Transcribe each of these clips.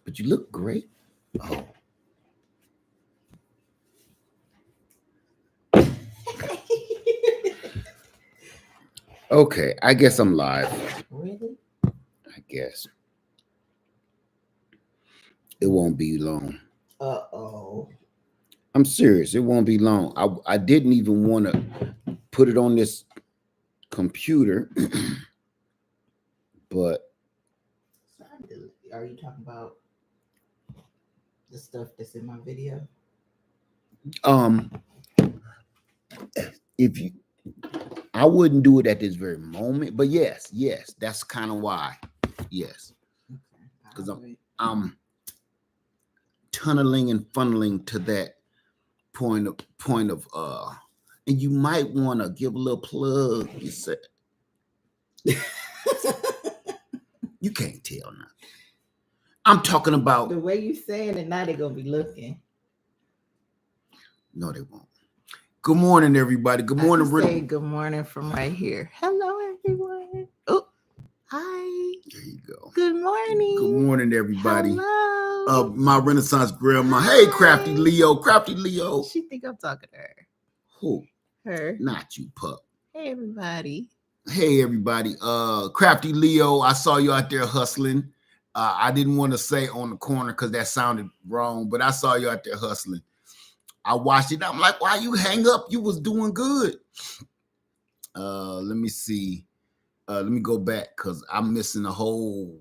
But you look great. Oh. Okay, I guess I'm live. Really? I guess. It won't be long. Uh-oh. I'm serious. It won't be long. I didn't even want to put it on this computer, but Are you talking about the stuff that's in my video? If you, I wouldn't do it at this very moment, but yes, that's kind of why. Yes, because I'm tunneling and funneling to that point of and you might want to give a little plug. You said you can't tell now. I'm talking about the way you saying it. Now they're gonna be looking. No, they won't. Good morning, everybody. Good morning. Say good morning from right here. Hello, everyone. Oh, hi. There you go. Good morning. Good morning, everybody. Hello. My Renaissance grandma. Hey, Crafty Leo. Crafty Leo. She think I'm talking to her. Who? Her. Not you, pup. Hey, everybody. Hey, everybody. Crafty Leo, I saw you out there hustling. I didn't want to say on the corner because that sounded wrong, but I saw you out there hustling. I watched it. I'm like, why you hang up? You was doing good. Let me see. Let me go back because I'm missing a whole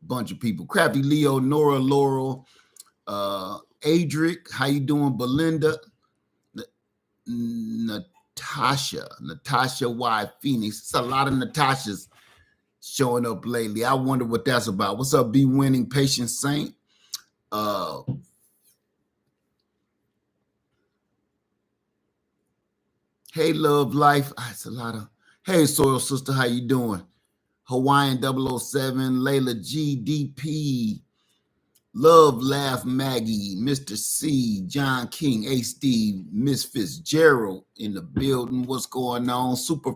bunch of people. Crafty Leo, Nora, Laurel, Adric, how you doing? Belinda, Natasha Y. Phoenix. It's a lot of Natashas showing up lately. I wonder what that's about. What's up, Be Winning Patient Saint? Hey, Love Life. It's a lot of. Hey, Soil Sister, how you doing? Hawaiian 007, Layla GDP, Love Laugh Maggie, Mr. C, John King, A. Steve, Miss Fitzgerald in the building. What's going on? Super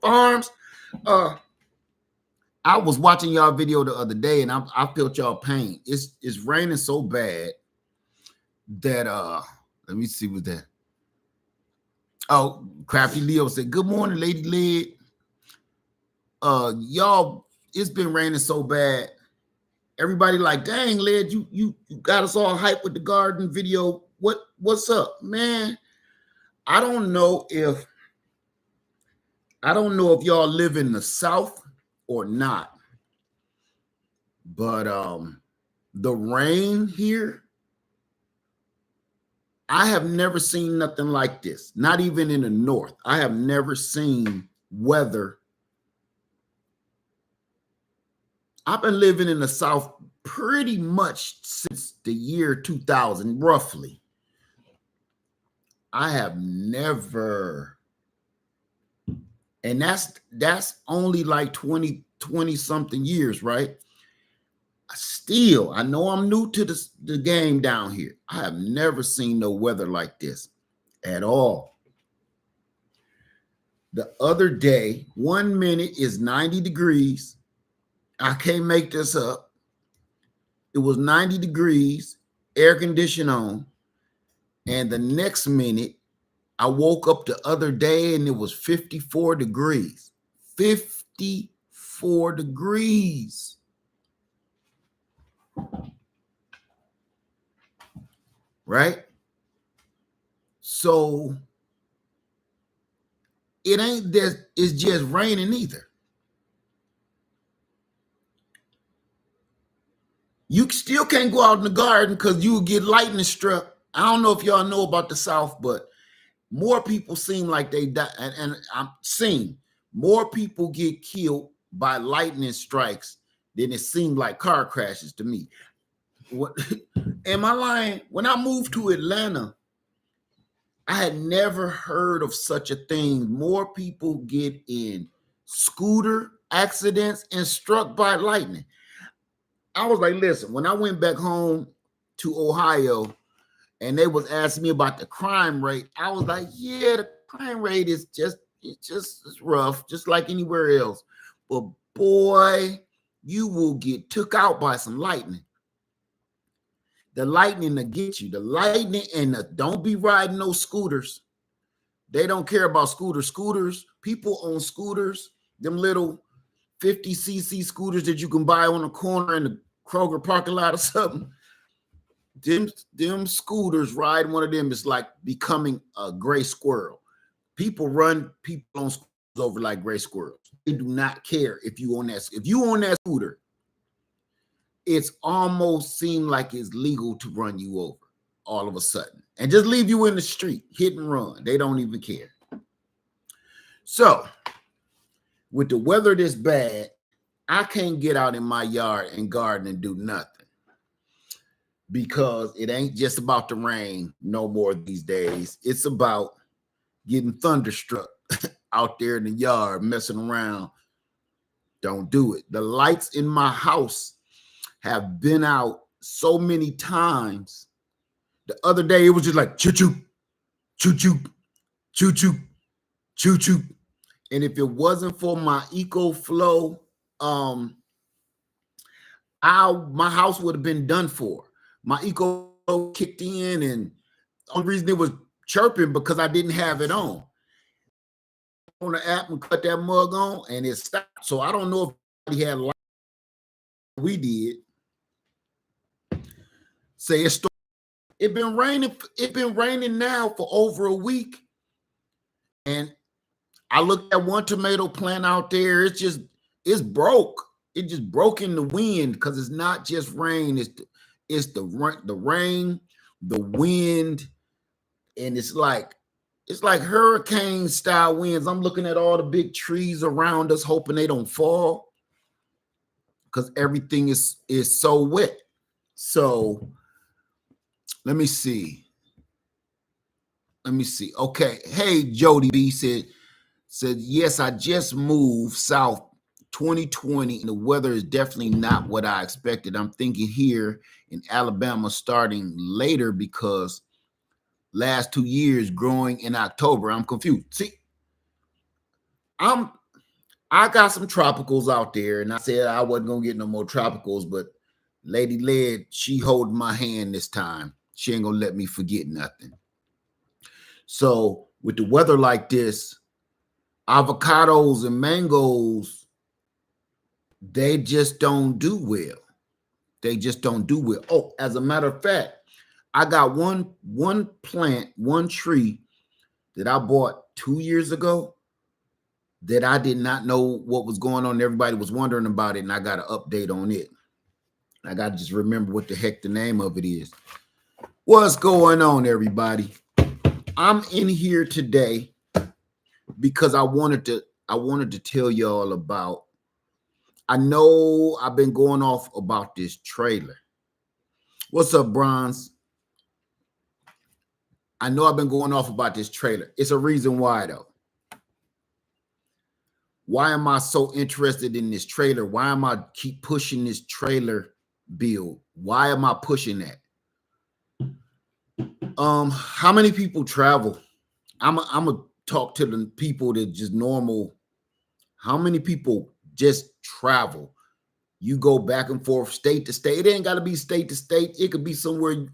Farms. I was watching y'all video the other day and I felt y'all pain. It's raining so bad that let me see what that. Oh, Crafty Leo said, good morning, Lady Lid. Y'all, it's been raining so bad. Everybody like, dang, Lid, you got us all hyped with the garden video. What's up, man? I don't know if y'all live in the South or not, but the rain here, I have never seen nothing like this. Not even in the North. I have never seen weather. I've been living in the South pretty much since the year 2000, roughly. I have never, and that's only like 20 something years, right? Still, I know I'm new to the game down here. I have never seen no weather like this at all. The other day, 1 minute is 90 degrees. I can't make this up. It was 90 degrees, air condition on. And the next minute, I woke up the other day and it was 54 degrees. 54 degrees. Right? So it ain't that it's just raining either. You still can't go out in the garden because you will get lightning struck. I don't know if y'all know about the South, but more people seem like they die. And I'm seeing more people get killed by lightning strikes than it seemed like car crashes to me. What am I lying? When I moved to Atlanta, I had never heard of such a thing. More people get in scooter accidents and struck by lightning. I was like, listen, when I went back home to Ohio and they was asking me about the crime rate, I was like, yeah, the crime rate is it's rough, just like anywhere else. But boy, you will get took out by some lightning. The lightning to get you. The lightning and don't be riding no scooters. They don't care about scooters. Scooters, people own scooters, them little 50cc scooters that you can buy on the corner in the Kroger parking lot or something. Them scooters, riding one of them is like becoming a gray squirrel. People run people on scooters over like gray squirrels. They do not care if you on that scooter. It's almost seemed like it's legal to run you over all of a sudden and just leave you in the street, hit and run. They don't even care. So with the weather this bad, I can't get out in my yard and garden and do nothing because it ain't just about the rain no more these days. It's about getting thunderstruck out there in the yard, messing around. Don't do it. The lights in my house have been out so many times. The other day, it was just like choo-choo, choo-choo, choo-choo, choo-choo. And if it wasn't for my EcoFlow, my house would have been done for. My EcoFlow kicked in, and the only reason it was chirping because I didn't have it on the app and cut that mug on, and it stopped. So I don't know if he had light. We did. Say it's it been raining. It been raining now for over a week, and I looked at one tomato plant out there. It's broke. It just broke in the wind because it's not just rain. It's the rain, the wind, and it's like hurricane style winds. I'm looking at all the big trees around us, hoping they don't fall because everything is so wet. So let me see. Okay. Hey, Jody B said, yes, I just moved south 2020, and the weather is definitely not what I expected. I'm thinking here in Alabama starting later because last 2 years growing in October. I'm confused. See, I got some tropicals out there, and I said I wasn't gonna get no more tropicals, but Lady Led, she holding my hand this time. She ain't gonna let me forget nothing. So with the weather like this, avocados and mangoes, they just don't do well. They just don't do well. Oh, as a matter of fact, I got one plant, one tree that I bought 2 years ago that I did not know what was going on. Everybody was wondering about it, and I got an update on it. I got to just remember what the heck the name of it is. What's going on, everybody? I'm in here today because I wanted to tell y'all about, I know I've been going off about this trailer. What's up, Bronze? I know I've been going off about this trailer. It's a reason why, though. Why am I so interested in this trailer? Why am I keep pushing this trailer bill? Why am I pushing that? How many people travel? I'm gonna talk to the people that just normal. How many people just travel? You go back and forth, state to state. It ain't got to be state to state. It could be somewhere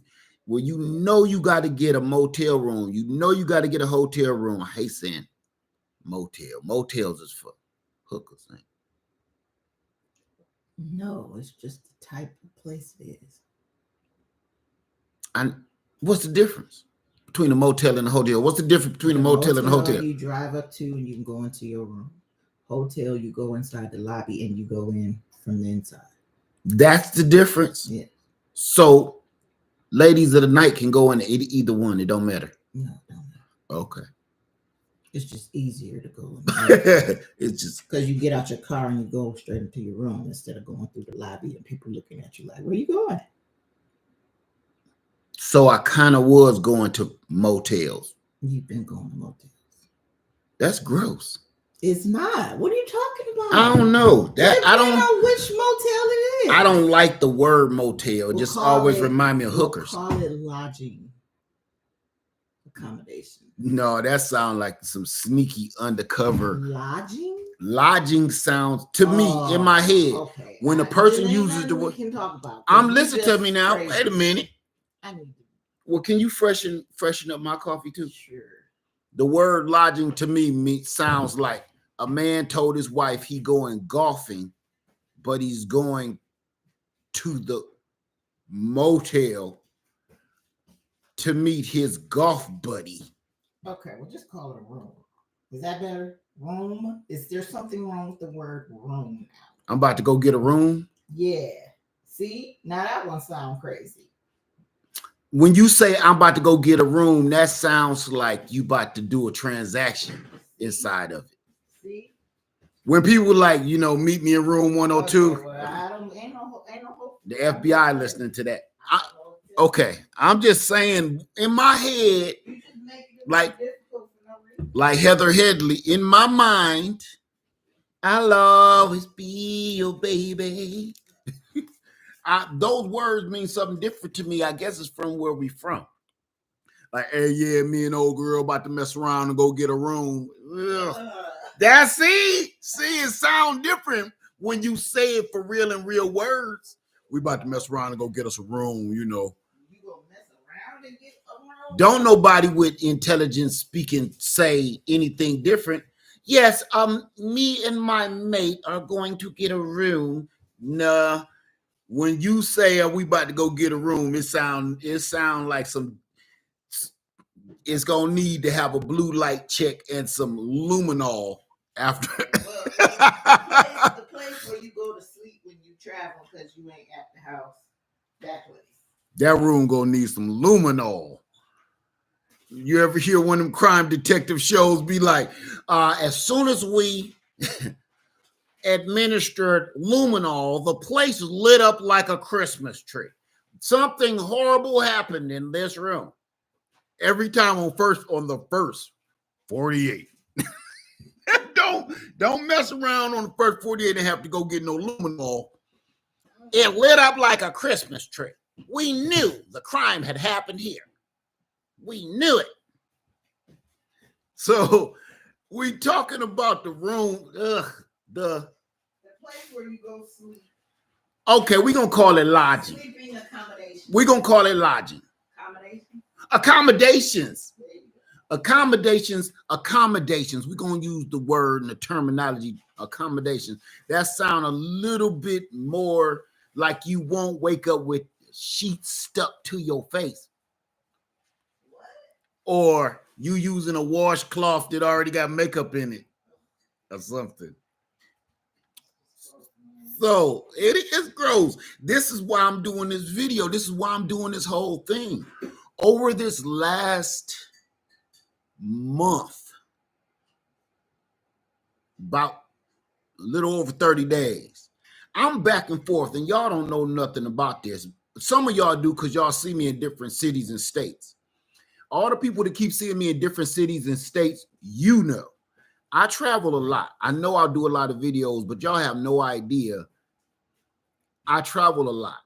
where you know you got to get a motel room. You know you got to get a hotel room. I hate saying motel. Motels is for hookers. Ain't? No, it's just the type of place it is. And what's the difference between a motel and a hotel? What's the difference between a motel and a hotel? You drive up to and you can go into your room. Hotel, you go inside the lobby and you go in from the inside. That's the difference. Yeah. So, ladies of the night can go in either one. It don't matter. No, it don't matter. Okay. It's just easier to go in. It's just because you get out your car and you go straight into your room instead of going through the lobby and people looking at you like, where you going? So I kind of was going to motels. You've been going to motels. That's gross. It's not. What are you talking about? I don't know. I don't know which motel it is. I don't like the word motel. It just always remind me of hookers. We'll call it lodging accommodation. No, that sounds like some sneaky undercover. Lodging? Lodging sounds to me in my head. Okay. When a person uses the word, we can talk about. I'm listening to me now. Wait a minute. I need to. Well, can you freshen up my coffee too? Sure. The word lodging to me sounds like a man told his wife he going golfing, but he's going to the motel to meet his golf buddy. Okay, we'll just call it a room. Is that better? Room? Is there something wrong with the word room now? I'm about to go get a room. Yeah. See? Now that one sounds crazy. When you say I'm about to go get a room, that sounds like you about to do a transaction inside of it. See? When people like, meet me in room 102. Okay, well, ain't no hope. The FBI listening to that. Okay, I'm just saying in my head, like Heather Headley, in my mind, I'll always be your baby. Those words mean something different to me. I guess it's from where we from. Like, hey, yeah, me and old girl about to mess around and go get a room. That's see, it sound different when you say it for real in real words. We about to mess around and go get us a room, You gonna mess around and get a room? Don't nobody with intelligence speaking say anything different. Yes, me and my mate are going to get a room. Nah. When you say we about to go get a room, it sound like it's gonna need to have a blue light check and some luminol after. The place where you go to sleep when you travel because you ain't at the house. That place. That room gonna need some luminol. You ever hear one of them crime detective shows be like, as soon as we administered luminol, the place lit up like a Christmas tree. Something horrible happened in this room. Every time on the first 48. Don't mess around on the first 48 and have to go get no luminol. It lit up like a Christmas tree. We knew the crime had happened here. We knew it. So we talking about the room, the place where you go sleep. Okay, we're gonna call it lodging. Sleeping accommodation. We're gonna call it lodging. Accommodations. Accommodations. We're gonna use the word and the terminology accommodations. That sound a little bit more like you won't wake up with sheets stuck to your face. What? Or you using a washcloth that already got makeup in it or something. So it is gross. This is why I'm doing this video. This is why I'm doing this whole thing. Over this last month, about a little over 30 days, I'm back and forth, and y'all don't know nothing about this. Some of y'all do because y'all see me in different cities and states. All the people that keep seeing me in different cities and states, you know. I travel a lot. I know I do a lot of videos, but y'all have no idea. I travel a lot.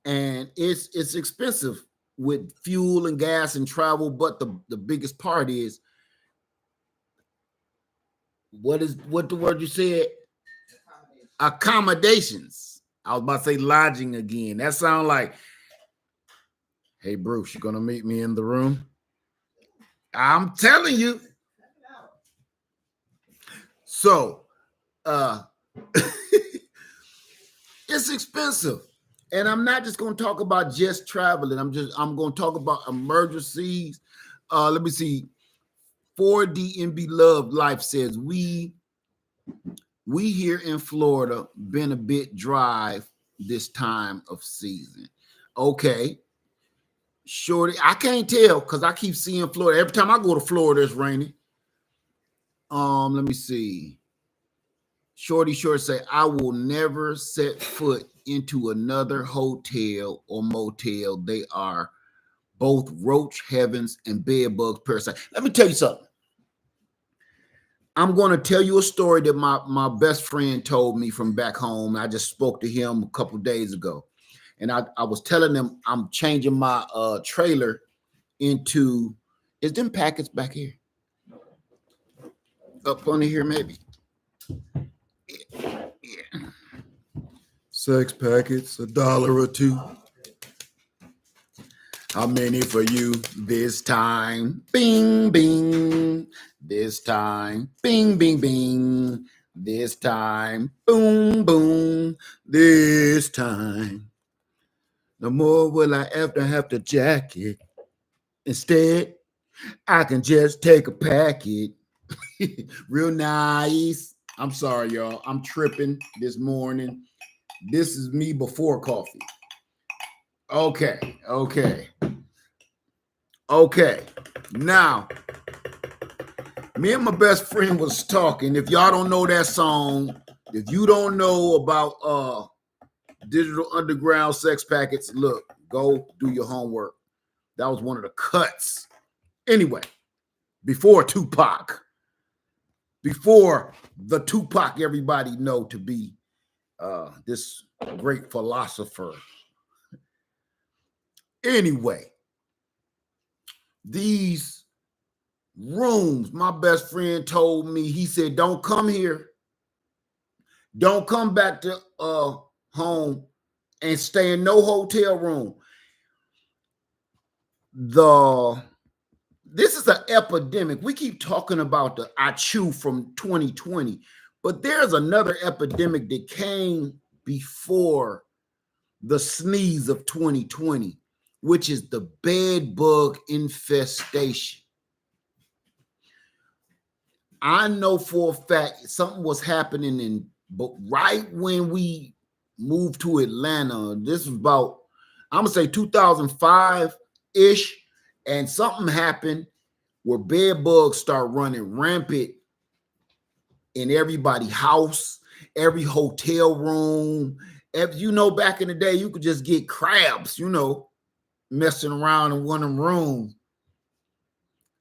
And it's expensive with fuel and gas and travel, but the biggest part is what the word you said? Accommodations. I was about to say lodging again. That sounds like, hey Bruce, you gonna meet me in the room? I'm telling you. So it's expensive. And I'm not just going to talk about just traveling. I'm going to talk about emergencies. Let me see. 4DNB Love Life says we here in Florida been a bit dry this time of season. Okay. Shorty, I can't tell because I keep seeing Florida. Every time I go to Florida, it's raining. Let me see. Shorty say, I will never set foot into another hotel or motel. They are both roach heavens and bed bugs parasite. Let me tell you something. I'm going to tell you a story that my best friend told me from back home. I just spoke to him a couple of days ago. And I was telling him I'm changing my trailer into, is them packets back here? Up under here, maybe. Yeah. 6 packets, $1 or $2. How many for you this time? Bing, bing. This time. Bing, bing, bing. This time. Boom, boom. This time. No more will I ever have to jacket. Instead, I can just take a packet. Real nice. I'm sorry, y'all. I'm tripping this morning. This is me before coffee. Okay. Now, me and my best friend was talking. If y'all don't know that song, if you don't know about Digital Underground Sex Packets, look, go do your homework. That was one of the cuts. Anyway, before Tupac, before the Tupac everybody know to be this great philosopher. Anyway, these rooms, my best friend told me, he said, don't come here. Don't come back to home and stay in no hotel room. This is an epidemic. We keep talking about the ICHU from 2020, but there's another epidemic that came before the sneeze of 2020, which is the bed bug infestation. I know for a fact something was happening but right when we moved to Atlanta, this was about, I'm gonna say 2005-ish, and something happened where bed bugs start running rampant in everybody's house, every hotel room. Back in the day, you could just get crabs, messing around in one of them rooms.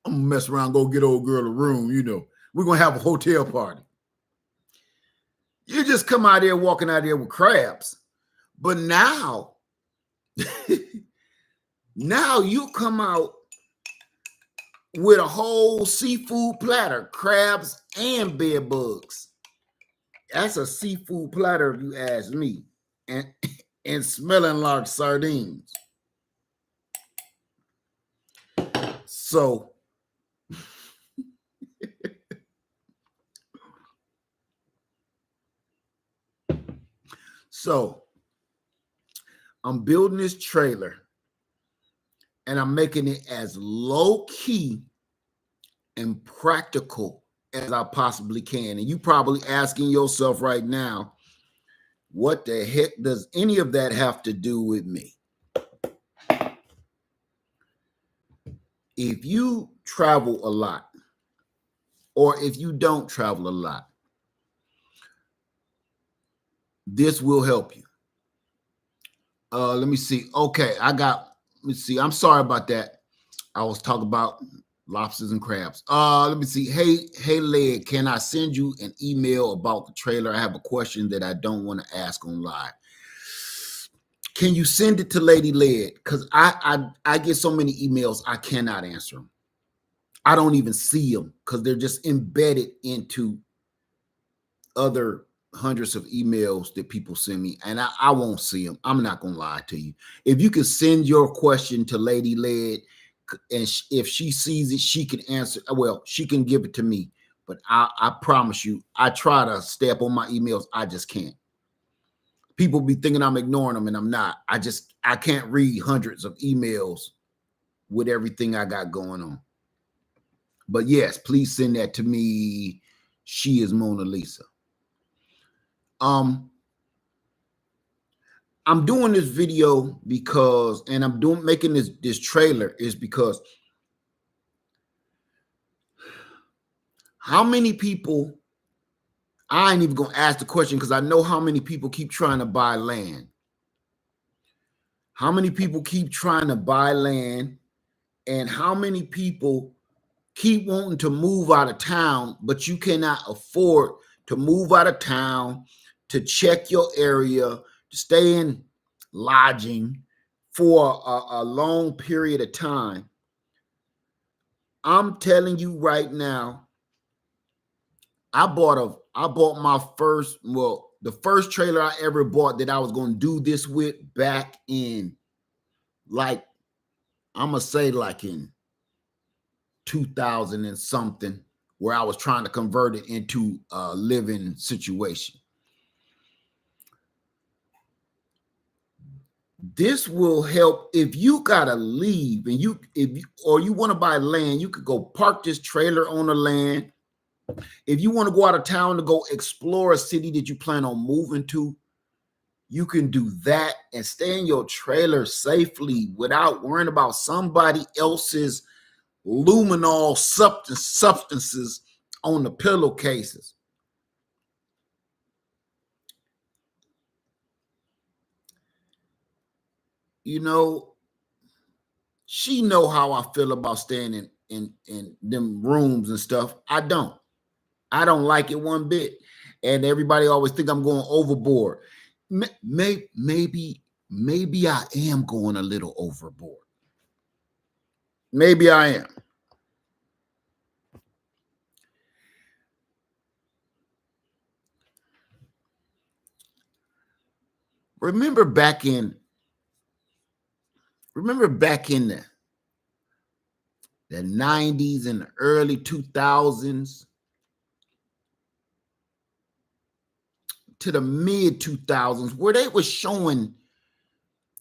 I'm gonna mess around, go get old girl a room, We're gonna have a hotel party. You just come out there walking out there with crabs. But now, now you come out with a whole seafood platter, crabs and bed bugs. That's a seafood platter, if you ask me, and smelling like sardines. So I'm building this trailer and I'm making it as low key and practical as I possibly can. And you probably asking yourself right now, what the heck does any of that have to do with me? If you travel a lot, or if you don't travel a lot, this will help you. Let me see. Okay, let me see. I'm sorry about that. I was talking about lobsters and crabs. Let me see. Hey, Led, can I send you an email about the trailer? I have a question that I don't want to ask on live. Can you send it to Lady Led? Because I get so many emails, I cannot answer them. I don't even see them because they're just embedded into other hundreds of emails that people send me, and I won't see them. I'm not gonna lie to you. If you could send your question to Lady Led, and if she sees it, she can answer. Well, she can give it to me, but I promise you, I try to stay up on my emails. I just can't. People be thinking I'm ignoring them, and I'm not. I can't read hundreds of emails with everything I got going on. But yes, please send that to me. She is Mona Lisa. I'm doing this video because, and I'm making this trailer is because how many people, I ain't even gonna ask the question because I know how many people keep trying to buy land. How many people keep trying to buy land, and how many people keep wanting to move out of town, but you cannot afford to move out of town, to check your area, to stay in lodging for a long period of time. I'm telling you right now, I bought my first, the first trailer I ever bought that I was going to do this with back in like I'm gonna say like in 2000 and something, where I was trying to convert it into a living situation. This will help if you gotta leave and you want to buy land, you could go park this trailer on the land. If you want to go out of town to go explore a city that you plan on moving to, you can do that and stay in your trailer safely without worrying about somebody else's luminol substances on the pillowcases. You know, she know how I feel about staying in them rooms and stuff. I don't like it one bit. And everybody always think I'm going overboard. Maybe I am going a little overboard. Maybe I am. Remember back in the 90s and the early 2000s to the mid 2000s, where they were showing,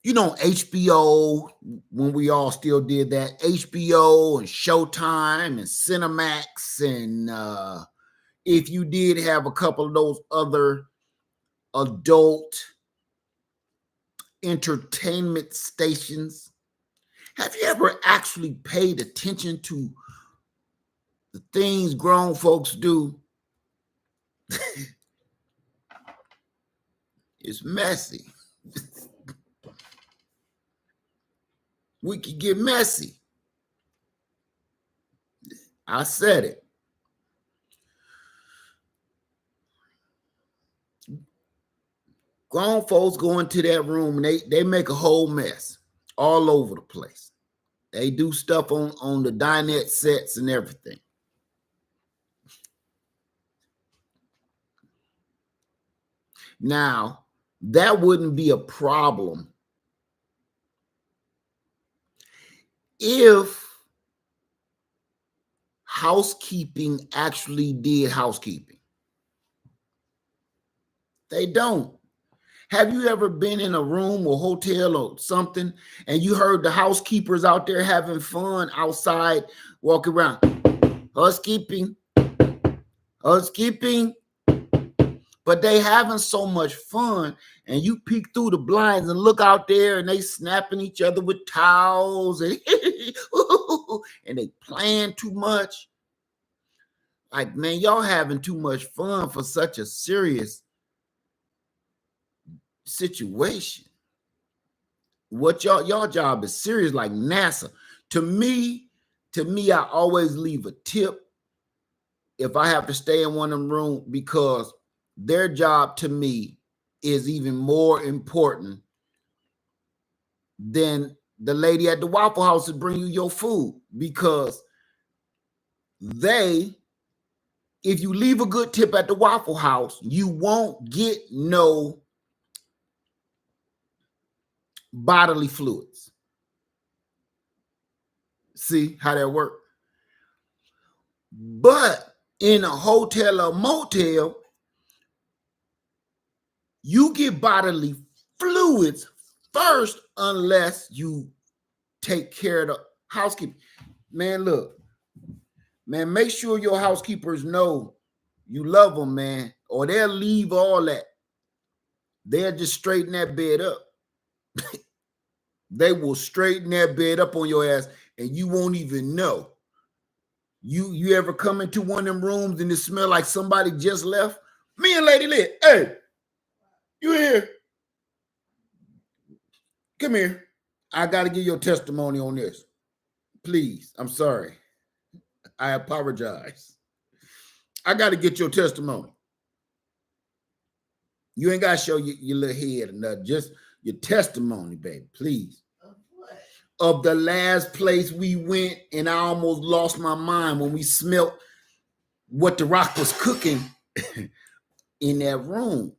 you know, HBO, when we all still did that, HBO and Showtime and Cinemax, and if you did have a couple of those other adult entertainment stations, have you ever actually paid attention to the things grown folks do? It's messy. We could get messy. I said it. Grown folks go into that room and they make a whole mess all over the place. They do stuff on the dinette sets and everything. Now, that wouldn't be a problem if housekeeping actually did housekeeping. They don't. Have you ever been in a room or hotel or something and you heard the housekeepers out there having fun outside, walking around? Housekeeping. But they having so much fun, and you peek through the blinds and look out there and they snapping each other with towels and, and they playing too much. Like, man, y'all having too much fun for such a serious situation. What y'all job is serious, like NASA. To me, I always leave a tip if I have to stay in one of them rooms, because their job to me is even more important than the lady at the Waffle House to bring you your food, because if you leave a good tip at the Waffle House, you won't get no bodily fluids. See how that works? But in a hotel or motel, you get bodily fluids first unless you take care of the housekeeping. Man, look, man, make sure your housekeepers know you love them, man, or they'll leave all that. They'll just straighten that bed up. They will straighten that bed up on your ass and you won't even know. You ever come into one of them rooms and it smell like somebody just left? Me and Lady Lit, hey, you here? Come here. I got to give your testimony on this. Please, I'm sorry. I apologize. I got to get your testimony. You ain't got to show your little head or nothing. Just your testimony, baby, please. Of what? Of the last place we went and I almost lost my mind when we smelt what the Rock was cooking in that room.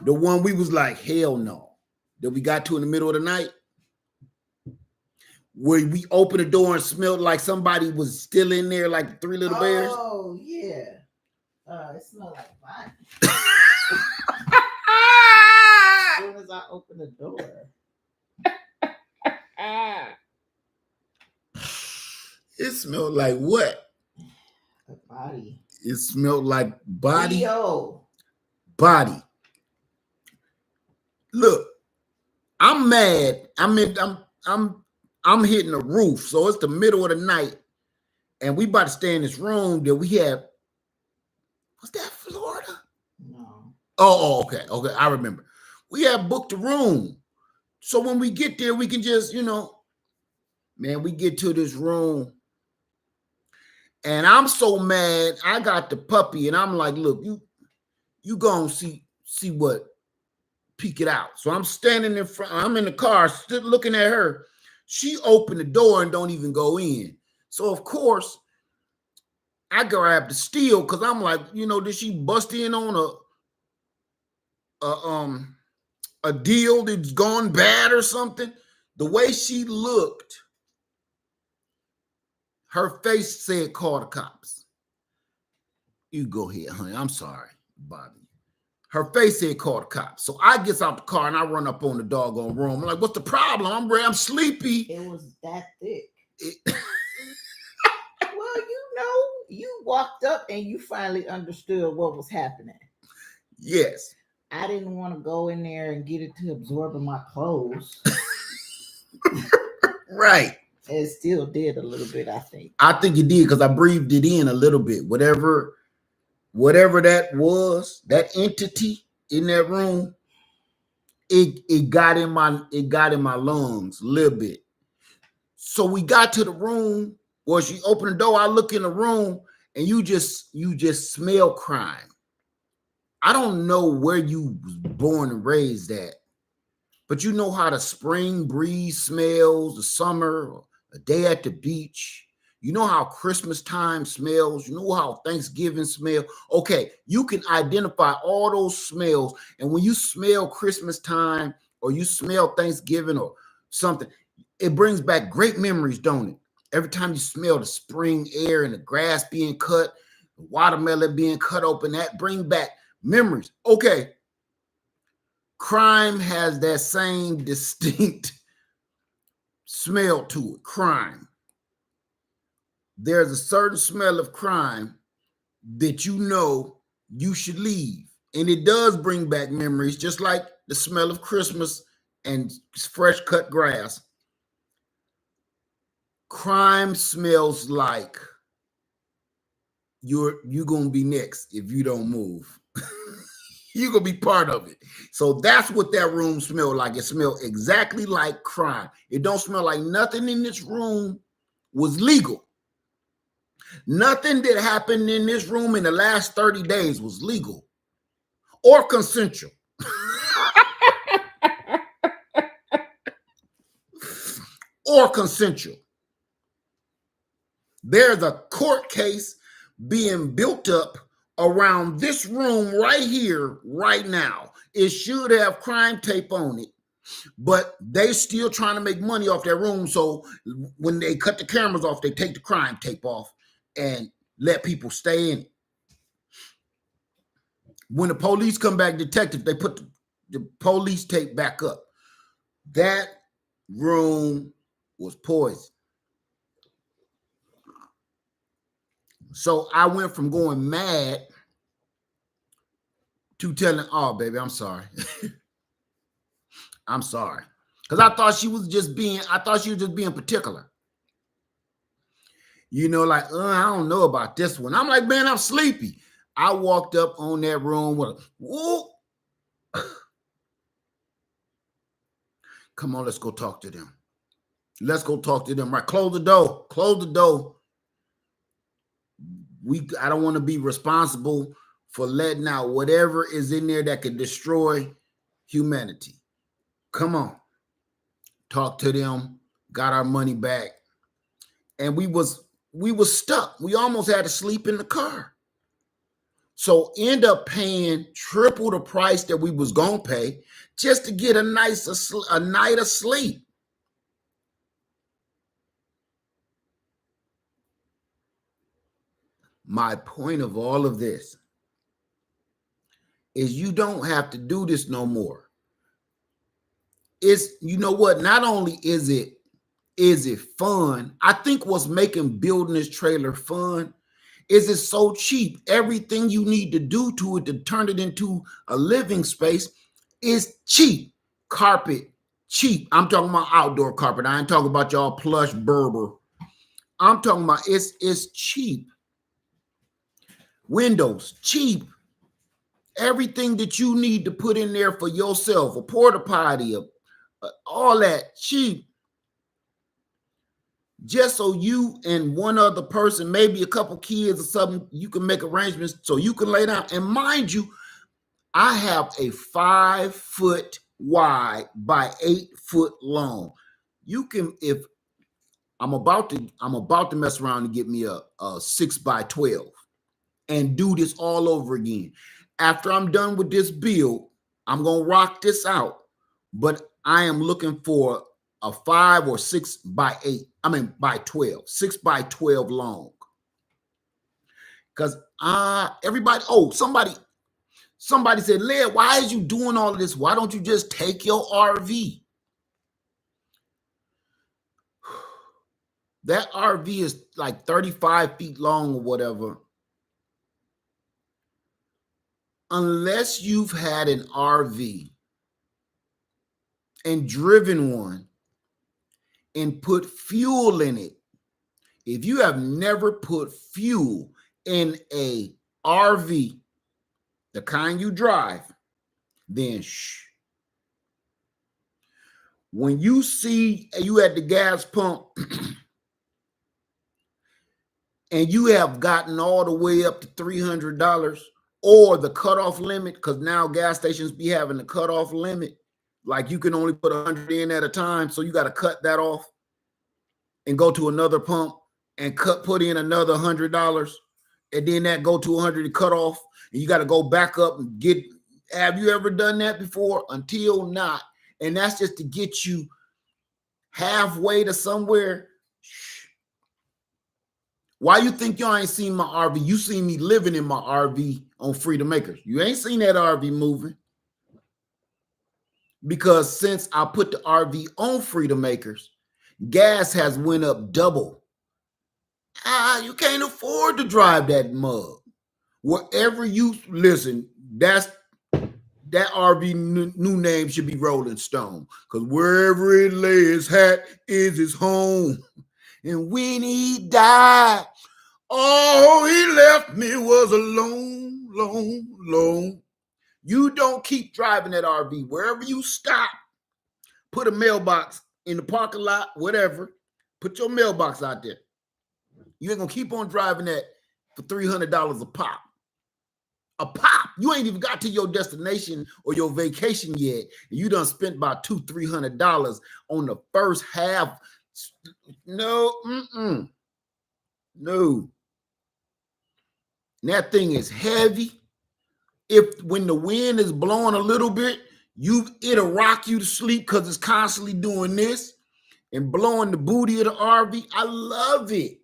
The one we was like, hell no. That we got to in the middle of the night. where we opened the door and smelled like somebody was still in there, like 3 Little Bears? Oh yeah. It smelled like fire. As soon as I opened the door. It smelled like what? A body. It smelled like body. Leo. Body. Look, I'm mad. I'm hitting the roof. So it's the middle of the night. And we about to stay in this room that we have. Was that Florida? No. Oh, okay. Okay. I remember. We have booked a room. So when we get there, we can just, man, we get to this room. And I'm so mad. I got the puppy, and I'm like, look, you gonna see what, peek it out. So I'm standing in front, I'm in the car, still looking at her. She opened the door and don't even go in. So of course, I grabbed the steel because I'm like, did she bust in on a deal that's gone bad or something? The way she looked, her face said, call the cops. You go ahead, honey. I'm sorry, Bobby. Her face said, call the cops. So I get out the car and I run up on the doggone room. I'm like, what's the problem? I'm sleepy. It was that thick. Well, you walked up and you finally understood what was happening. Yes. I didn't want to go in there and get it to absorbing my clothes. Right. It still did a little bit, I think. I think it did because I breathed it in a little bit. Whatever that was, that entity in that room, it got in my lungs a little bit. So we got to the room. Well, she opened the door. I look in the room, and you just smell crime. I don't know where you was born and raised at, but you know how the spring breeze smells, the summer, a day at the beach. You know how Christmas time smells. You know how Thanksgiving smells. Okay, you can identify all those smells. And when you smell Christmas time or you smell Thanksgiving or something, it brings back great memories, don't it? Every time you smell the spring air and the grass being cut, the watermelon being cut open, that brings back memories. Okay, crime has that same distinct smell to it. Crime. There's a certain smell of crime that you should leave. And it does bring back memories, just like the smell of Christmas and fresh cut grass. Crime smells like you're gonna be next if you don't move. You're gonna be part of it. So that's what that room smelled like. It smelled exactly like crime. It don't smell like nothing in this room was legal. Nothing that happened in this room in the last 30 days was legal or consensual. Or consensual. There's a court case being built up around this room right here, right now. It should have crime tape on it, but they still trying to make money off that room. So when they cut the cameras off, they take the crime tape off and let people stay in it. When the police come back, detective, they put the police tape back up. That room was poison. So I went from going mad to telling, oh, baby, I'm sorry. I'm sorry. Because I thought she was just being particular. Like, I don't know about this one. I'm like, man, I'm sleepy. I walked up on that room with a, whoop. Come on, let's go talk to them. Let's go talk to them. Right, close the door. Close the door. I don't want to be responsible for letting out whatever is in there that could destroy humanity. Come on. Talk to them. Got our money back. And we was stuck. We almost had to sleep in the car. So end up paying triple the price that we was gonna pay just to get a night of sleep. My point of all of this is you don't have to do this no more. It's, you know what? Not only is it fun, I think what's making building this trailer fun is it's so cheap. Everything you need to do to it to turn it into a living space is cheap. Carpet, cheap. I'm talking about outdoor carpet. I ain't talking about y'all plush Berber. I'm talking about it's cheap. Windows, cheap. Everything that you need to put in there for yourself, a porta potty, all that cheap. Just so you and one other person, maybe a couple kids or something, you can make arrangements so you can lay down. And mind you, I have a 5 foot wide by 8 foot long. You can, if I'm about to mess around and get me a 6 by 12 and do this all over again. After I'm done with this build, I'm gonna rock this out, but I am looking for a 5 or 6 by 8. I mean by 12, 6 by 12 long. Because everybody, somebody said, Led, why is you doing all of this? Why don't you just take your RV? That RV is like 35 feet long or whatever. Unless you've had an RV and driven one and put fuel in it, if you have never put fuel in a RV, the kind you drive, then when you see you at the gas pump and you have gotten all the way up to $300 or the cutoff limit, because now gas stations be having the cutoff limit, like you can only put 100 in at a time, so you got to cut that off and go to another pump and put in another $100, and then that go to 100 and cut off, and you got to go back up and get. Have you ever done that before? Until not, and that's just to get you halfway to somewhere. Why you think y'all ain't seen my RV? You seen me living in my RV on Freedom Acres. You ain't seen that RV moving. Because since I put the RV on Freedom Acres, gas has went up double. You can't afford to drive that mug. Wherever you listen, that RV new name should be Rolling Stone. Because wherever it lay his hat is his home. And when he died, all he left me was alone, lone, lone. You don't keep driving that RV. Wherever you stop, put a mailbox in the parking lot, whatever. Put your mailbox out there. You ain't gonna keep on driving that for $300 a pop. A pop. You ain't even got to your destination or your vacation yet. And you done spent about $200-300 on the first half. No, no. And that thing is heavy. If when the wind is blowing a little bit, it'll rock you to sleep because it's constantly doing this and blowing the booty of the RV. I love it.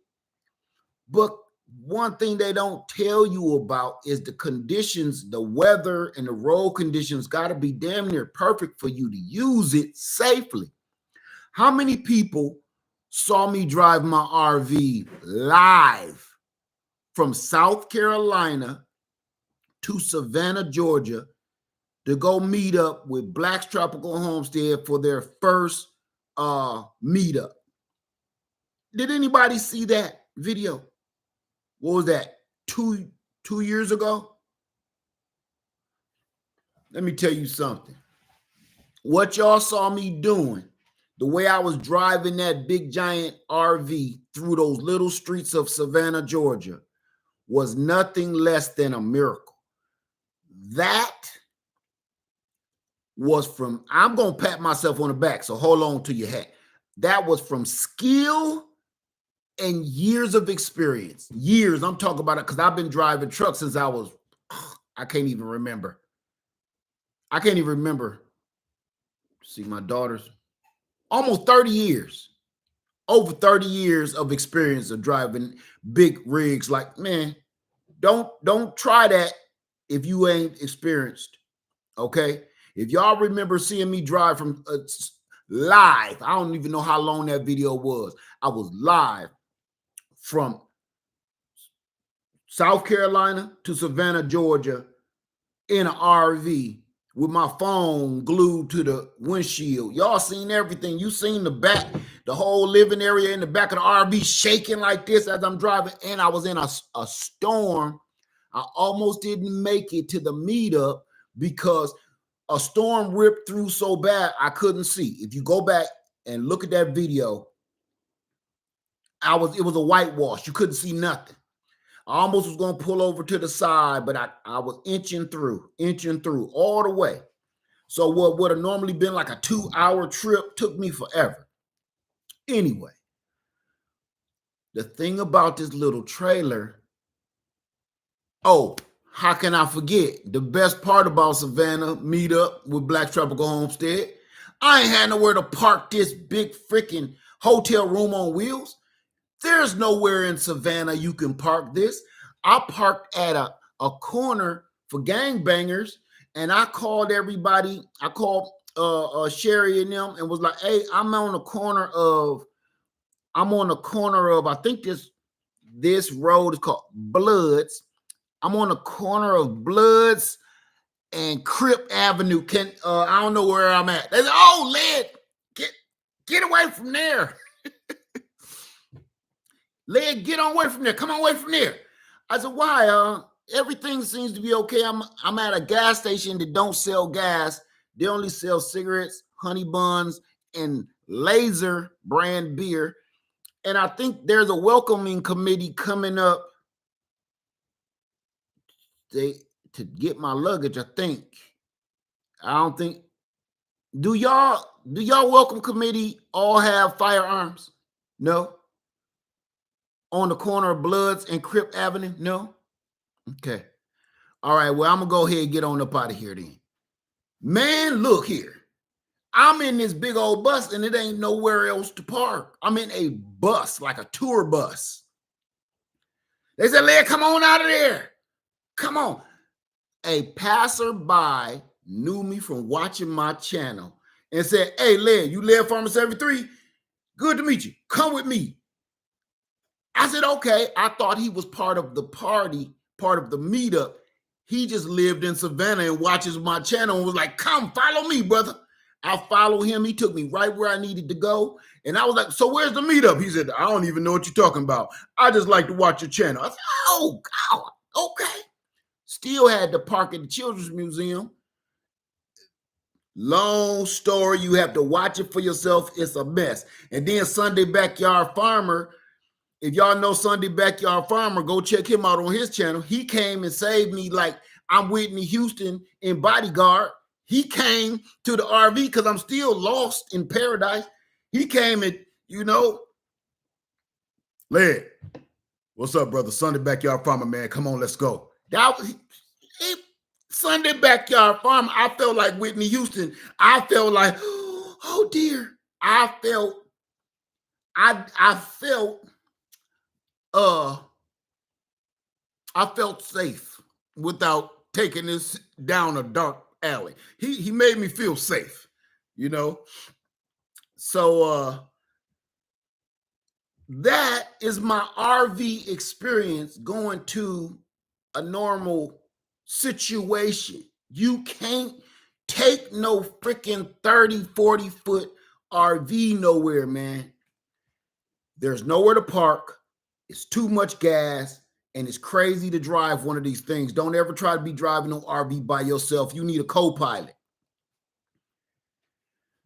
But one thing they don't tell you about is the conditions, the weather and the road conditions got to be damn near perfect for you to use it safely. How many people saw me drive my RV live from South Carolina to Savannah, Georgia, to go meet up with Black's Tropical Homestead for their first meetup? Did anybody see that video? What was that? Two years ago? Let me tell you something. What y'all saw me doing, the way I was driving that big giant RV through those little streets of Savannah, Georgia, was nothing less than a miracle. That was from, I'm going to pat myself on the back, so hold on to your hat. That was from skill and years of experience. Years, I'm talking about it because I've been driving trucks since I can't even remember. See, my daughters, almost 30 years. Over 30 years of experience of driving big rigs. Like, man, Don't try that if you ain't experienced. Okay. If y'all remember seeing me drive from live, I don't even know how long that video was. I was live from South Carolina to Savannah, Georgia in an RV with my phone glued to the windshield. Y'all seen everything. You seen the back, the whole living area in the back of the RV shaking like this as I'm driving. And I was in a storm. I almost didn't make it to the meetup because a storm ripped through so bad I couldn't see. If you go back and look at that video, it was a whitewash. You couldn't see nothing. I almost was going to pull over to the side, but I was inching through all the way. So what would have normally been like a 2-hour trip took me forever. Anyway, the thing about this little trailer, oh, how can I forget? The best part about Savannah meetup with Black Tropical Homestead, I ain't had nowhere to park this big freaking hotel room on wheels. There's nowhere in Savannah you can park this. I parked at a corner for gangbangers, and I called everybody. I called Sherry and them and was like, hey, I'm on the corner of, I think this road is called Bloods. I'm on the corner of Bloods and Crip Avenue. I don't know where I'm at. They said, oh, Led, get away from there. Led, get on away from there. Come on away from there. I said, why? Everything seems to be okay. I'm at a gas station that don't sell gas. They only sell cigarettes, honey buns, and Laser brand beer. And I think there's a welcoming committee coming up to get my luggage, I think. I don't think. Do y'all welcome committee all have firearms? No. On the corner of Bloods and Crip Avenue? No? Okay. All right, well, I'm going to go ahead and get on up out of here then. Man, look here. I'm in this big old bus and it ain't nowhere else to park. I'm in a bus, like a tour bus. They said, Led, come on out of there. Come on. A passerby knew me from watching my channel and said, hey, Led, you Leadfarmer 73? Good to meet you. Come with me. I said, okay. I thought he was part of the party, part of the meetup. He just lived in Savannah and watches my channel and was like, come follow me, brother. I followed him. He took me right where I needed to go. And I was like, so where's the meetup? He said, I don't even know what you're talking about. I just like to watch your channel. I said, oh, God, okay. Still had to park at the Children's Museum. Long story. You have to watch it for yourself. It's a mess. And then Sunday Backyard Farmer, if y'all know Sunday Backyard Farmer, go check him out on his channel. He came and saved me like I'm Whitney Houston in Bodyguard. He came to the RV because I'm still lost in paradise. He came and, Led, what's up, brother? Sunday Backyard Farmer, man. Come on, let's go. That was Sunday Backyard Farmer. I felt like Whitney Houston. I felt like, oh dear. I felt safe without taking this down a dark alley. He made me feel safe, So that is my RV experience going to a normal situation. You can't take no freaking 30, 40 foot RV nowhere, man. There's nowhere to park. It's too much gas. And it's crazy to drive one of these things. Don't ever try to be driving an RV by yourself. You need a co-pilot.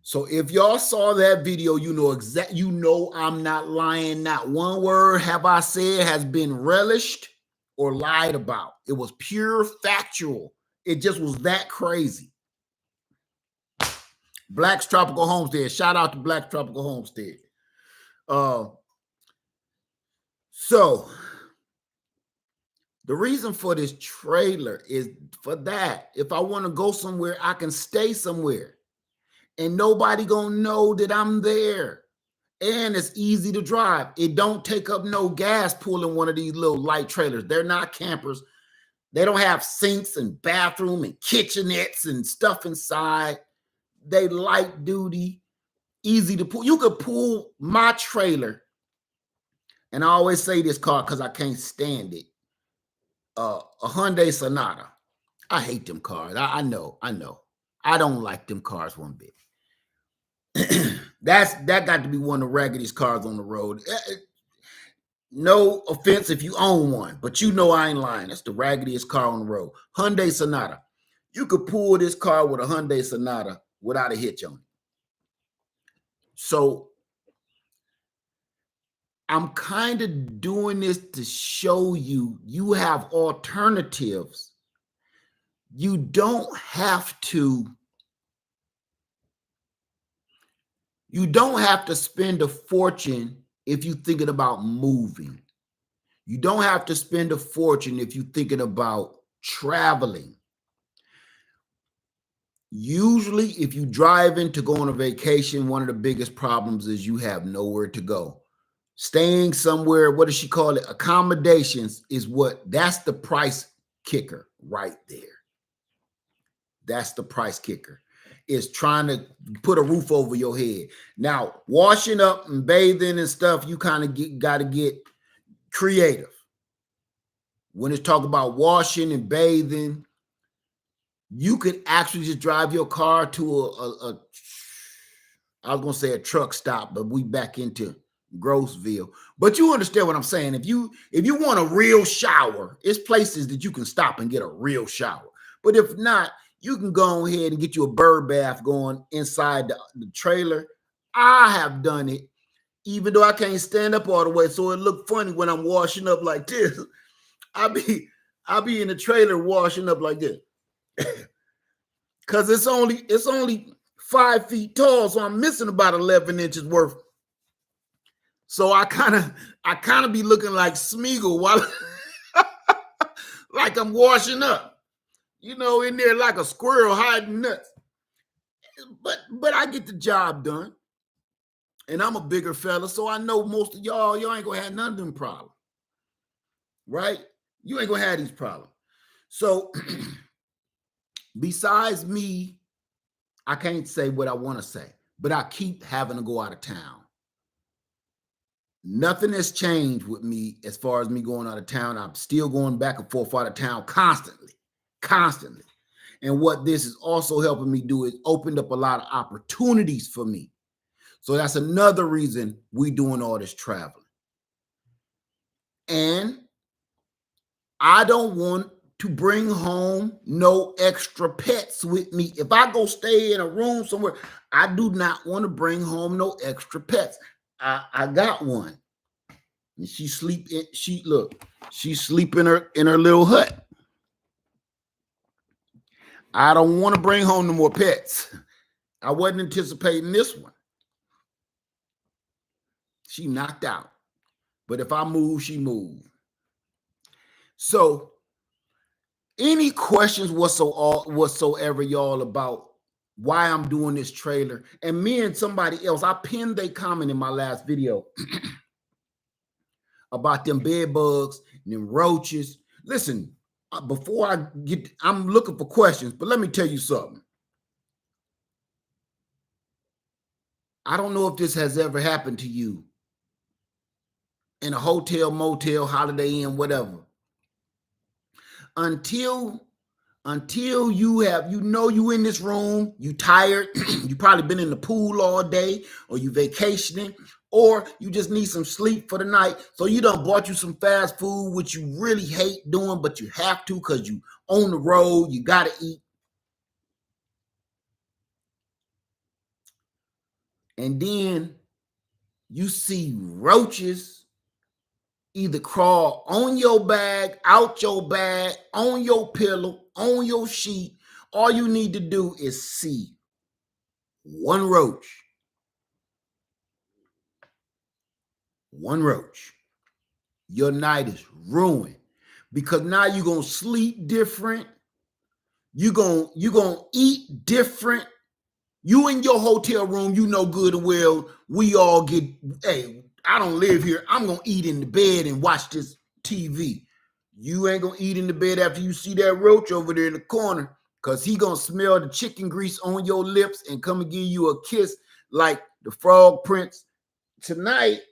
So if y'all saw that video, you know I'm not lying. Not one word have I said has been relished or lied about. It was pure factual. It just was that crazy. Black's Tropical Homestead. Shout out to Black's Tropical Homestead. So the reason for this trailer is for that. If I want to go somewhere, I can stay somewhere. And nobody gonna know that I'm there. and it's easy to drive. It don't take up no gas pulling one of these little light trailers. They're not campers. They don't have sinks and bathroom and kitchenettes and stuff inside. They light duty, easy to pull. You could pull my trailer, and I always say this car because I can't stand it. A Hyundai Sonata. I hate them cars. I know. I don't like them cars one bit. That got to be one of the raggediest cars on the road. No offense if you own one, but you know I ain't lying. That's the raggediest car on the road. Hyundai Sonata. You could pull this car with a Hyundai Sonata without a hitch on it. So I'm kind of doing this to show you have alternatives. You don't have to spend a fortune if you're thinking about moving. You don't have to spend a fortune if you're thinking about traveling. Usually, if you driving to go on a vacation, one of the biggest problems is you have nowhere to go. Staying somewhere, what does she call it? Accommodations that's the price kicker right there. That's the price kicker. Is trying to put a roof over your head. Now, washing up and bathing and stuff, you kind of got to get creative. When it's talking about washing and bathing, you could actually just drive your car to I was going to say a truck stop, but we back into Grossville. But you understand what I'm saying. If you want a real shower, it's places that you can stop and get a real shower. But if not, you can go ahead and get you a bird bath going inside the trailer. I have done it, even though I can't stand up all the way, so it look funny when I'm washing up like this. I'll be in the trailer washing up like this. Because it's only 5 feet tall, so I'm missing about 11 inches worth. So I kind of be looking like Smeagol while like I'm washing up. In there like a squirrel hiding nuts. But I get the job done. And I'm a bigger fella, so I know most of y'all ain't gonna have none of them problems. Right? You ain't gonna have these problems. So besides me, I can't say what I want to say, but I keep having to go out of town. Nothing has changed with me as far as me going out of town. I'm still going back and forth out of town constantly. And what this is also helping me do is opened up a lot of opportunities for me. So that's another reason we doing all this traveling. And I don't want to bring home no extra pets with me. If I go stay in a room somewhere, I do not want to bring home no extra pets. I got one. And she sleep in her little hut. I don't want to bring home no more pets. I wasn't anticipating this one. She knocked out. But if I move, she moved. So, any questions whatsoever, y'all, about why I'm doing this trailer? And me and somebody else, I pinned a comment in my last video about them bed bugs and them roaches. Listen, before I'm looking for questions, but let me tell you something. I don't know if this has ever happened to you in a hotel, motel, Holiday Inn, whatever. Until you in this room, you tired, you probably been in the pool all day, or you vacationing, or you just need some sleep for the night. So you done bought you some fast food, which you really hate doing, but you have to because you on the road, you gotta eat. And then you see roaches either crawl on your bag, out your bag, on your pillow, on your sheet. All you need to do is see one roach. One roach. Your night is ruined because now you're going to sleep different. You're going to eat different. You in your hotel room, you know good and well, we all get, hey, I don't live here. I'm going to eat in the bed and watch this TV. You ain't going to eat in the bed after you see that roach over there in the corner, because he going to smell the chicken grease on your lips and come and give you a kiss like the Frog Prince. Tonight,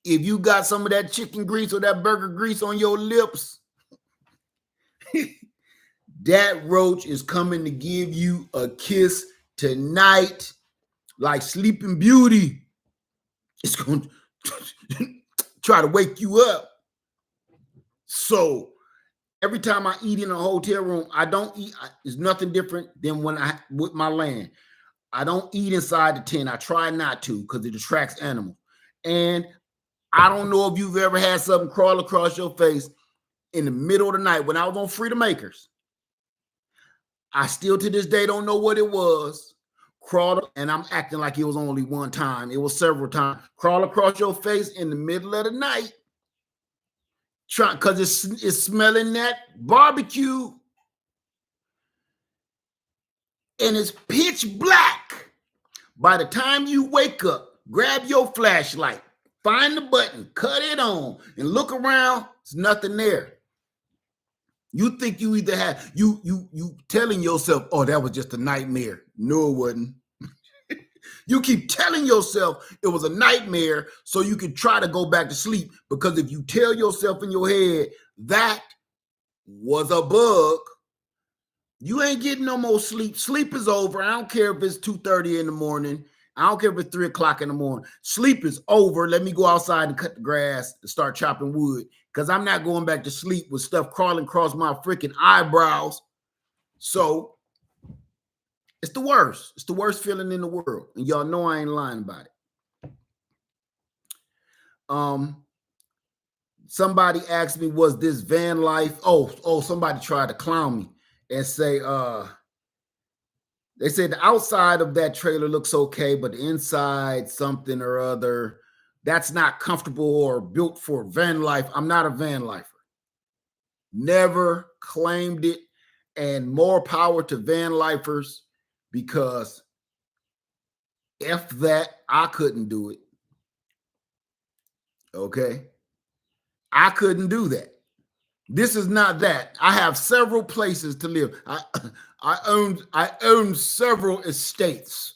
if you got some of that chicken grease or that burger grease on your lips, that roach is coming to give you a kiss tonight, like Sleeping Beauty. It's going to try to wake you up. So every time I eat in a hotel room, I don't eat. It's nothing different than when I with my land. I don't eat inside the tent. I try not to because it attracts animals. And I don't know if you've ever had something crawl across your face in the middle of the night. When I was on Freedom Acres, I still to this day don't know what it was. Crawled, and I'm acting like it was only one time. It was several times. Crawl across your face in the middle of the night, trying because it's smelling that barbecue, and it's pitch black. By the time you wake up, grab your flashlight, find the button, cut it on, and look around. There's nothing there. You think you either have you telling yourself, "Oh, that was just a nightmare." No, it wasn't. You keep telling yourself it was a nightmare so you can try to go back to sleep, because if you tell yourself in your head that was a bug, you ain't getting no more sleep. Sleep is over. I don't care if it's 2:30 in the morning. I don't care if it's 3 o'clock in the morning. Sleep is over. Let me go outside and cut the grass and start chopping wood, because I'm not going back to sleep with stuff crawling across my freaking eyebrows. So it's the worst. It's the worst feeling in the world. And y'all know I ain't lying about it. Somebody asked me, was this van life? Oh, somebody tried to clown me and say, they said the outside of that trailer looks okay, but the inside something or other, that's not comfortable or built for van life. I'm not a van lifer. Never claimed it. And more power to van lifers, because F that, I couldn't do it. Okay? I couldn't do that. This is not that. I have several places to live. I own several estates.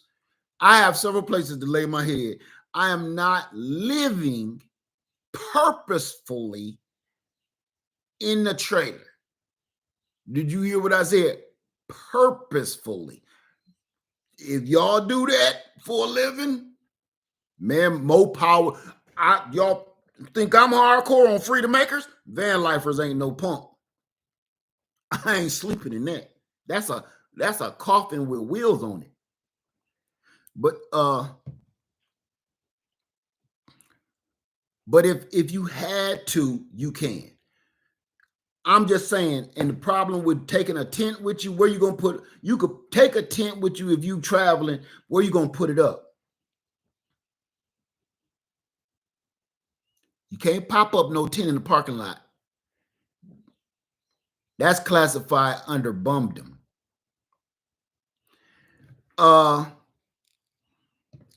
I have several places to lay my head. I am not living purposefully in the trailer. Did you hear what I said? Purposefully. If y'all do that for a living, man, more power. Y'all think I'm hardcore on Freedom Makers? Van lifers ain't no punk. I ain't sleeping in that. That's a coffin with wheels on it. But if you had to, you can. I'm just saying, and the problem with taking a tent with you, where you gonna put? You could take a tent with you if you traveling. Where you gonna put it up? You can't pop up no tent in the parking lot. That's classified under bumdom.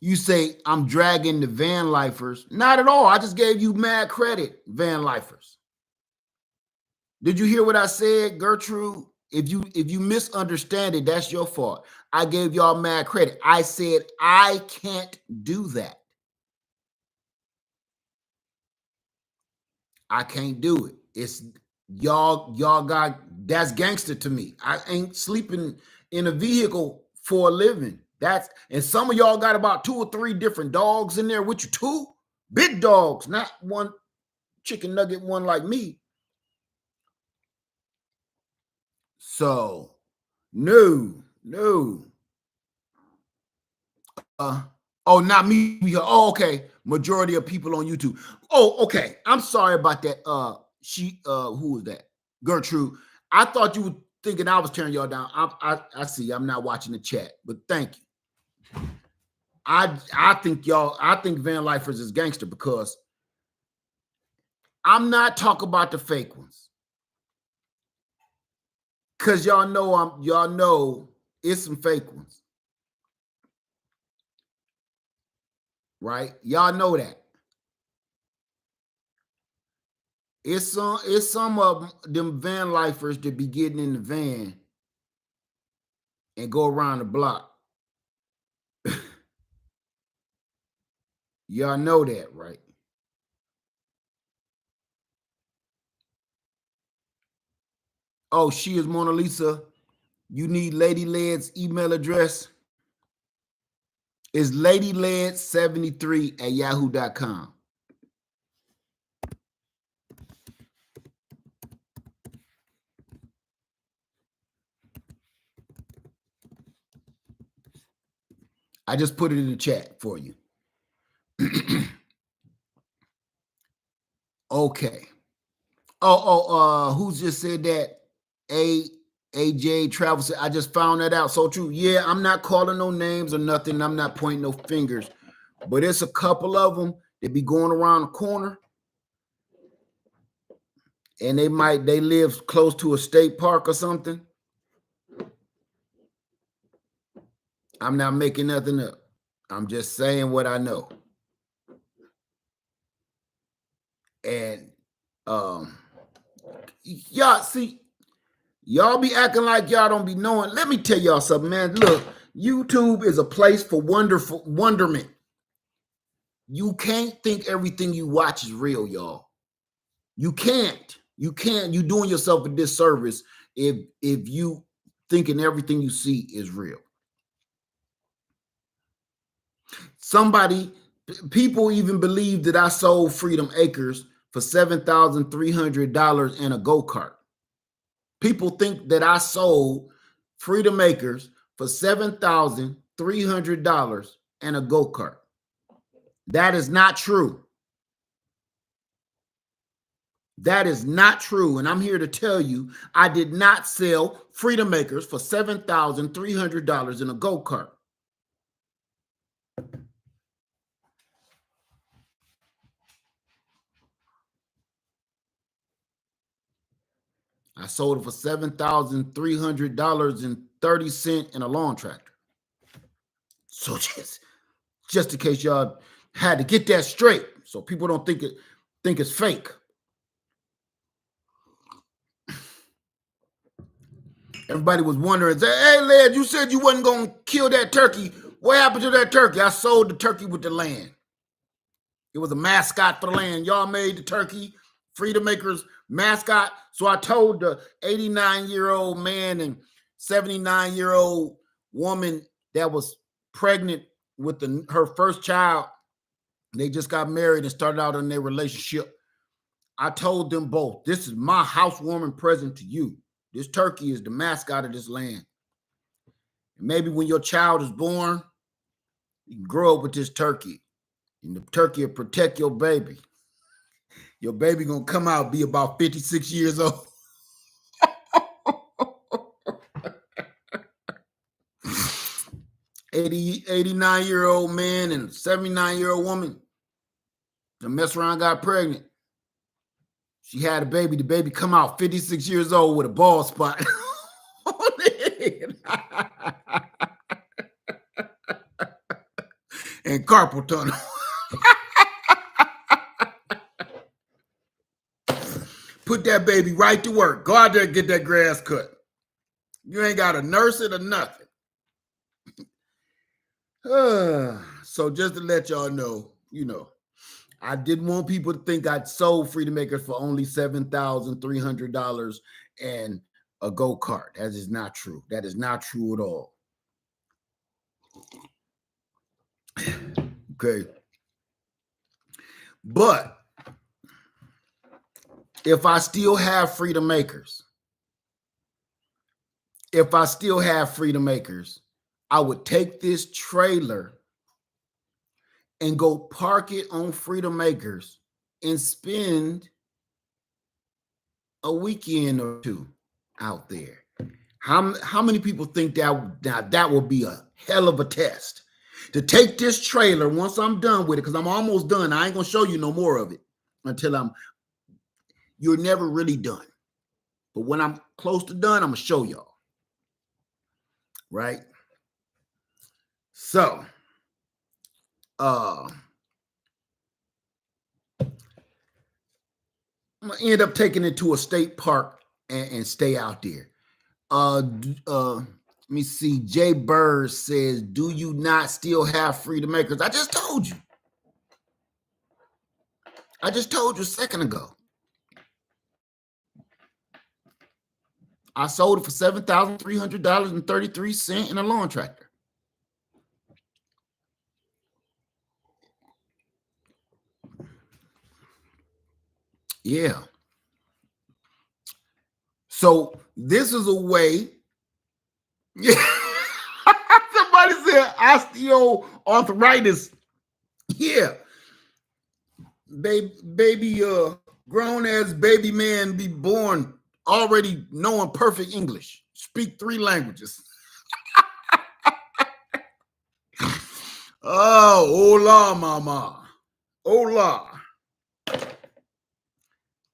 You say I'm dragging the van lifers. Not at all. I just gave you mad credit, van lifers. Did you hear what I said, Gertrude? If you misunderstand it, that's your fault. I gave y'all mad credit. I said I can't do that. I can't do it. It's y'all got, that's gangster to me. I ain't sleeping in a vehicle for a living. And some of y'all got about 2 or 3 different dogs in there with you, 2 big dogs, not one chicken nugget one like me. So no. Not me. Oh, okay. Majority of people on YouTube. Oh, okay. I'm sorry about that. Who was that? Gertrude. I thought you were thinking I was tearing y'all down. I see. I'm not watching the chat, but thank you. I think van lifers is gangster, because I'm not talking about the fake ones. Cause y'all know it's some fake ones. right? Y'all know that. It's some of them van lifers that be getting in the van and go around the block. Y'all know that, right? Oh, she is Mona Lisa. You need Lady Led's email address. It's ladyled73@yahoo.com. I just put it in the chat for you. Okay. Who's just said that? AJ Travel said, I just found that out. So true. Yeah, I'm not calling no names or nothing. I'm not pointing no fingers. But it's a couple of them that be going around the corner. And they live close to a state park or something. I'm not making nothing up. I'm just saying what I know. And y'all see, y'all be acting like y'all don't be knowing. Let me tell y'all something, man. Look, YouTube is a place for wonderment. You can't think everything you watch is real, y'all. You can't. You can't. You're doing yourself a disservice if you thinking everything you see is real. People even believe that I sold Freedom Acres for $7,300 in a go-kart. People think that I sold Freedom Acres for $7,300 and a go-kart. That is not true. That is not true. And I'm here to tell you, I did not sell Freedom Acres for $7,300 in a go-kart. I sold it for $7,300.30 in a lawn tractor. So just in case y'all had to get that straight, so people don't think it's fake. Everybody was wondering, hey, Led, you said you wasn't going to kill that turkey. What happened to that turkey? I sold the turkey with the land. It was a mascot for the land. Y'all made the turkey Freedom Acres mascot. So I told the 89-year-old man and 79-year-old woman that was pregnant with her first child. They just got married and started out in their relationship. I told them both, this is my housewarming present to you. This turkey is the mascot of this land. And maybe when your child is born, you can grow up with this turkey. And the turkey will protect your baby. Your baby gonna come out, be about 56 years old. 89-year-old man and 79-year-old woman. The mess around, got pregnant. She had a baby. The baby come out 56 years old with a bald spot. And carpal tunnel. Put that baby right to work. Go out there and get that grass cut. You ain't got to nurse it or nothing. So just to let y'all know, I didn't want people to think I'd sold Freedom Acres for only $7,300 and a go-kart. That is not true. That is not true at all. Okay. But if I still have Freedom Acres, I would take this trailer and go park it on Freedom Acres and spend a weekend or two out there. How many people think that will be a hell of a test? To take this trailer once I'm done with it, because I'm almost done. I ain't gonna show you no more of it until you're never really done. But when I'm close to done, I'm gonna show y'all. Right? So I'm gonna end up taking it to a state park and stay out there. Let me see. Jay Bird says, "Do you not still have freedom makers?" I just told you. I just told you a second ago. I sold it for $7,300.33 in a lawn tractor. Yeah. So this is a way. Yeah. Somebody said osteoarthritis. Yeah. Baby, grown as baby man be born already knowing perfect English, speak 3 languages. Oh, hola, mama. Hola.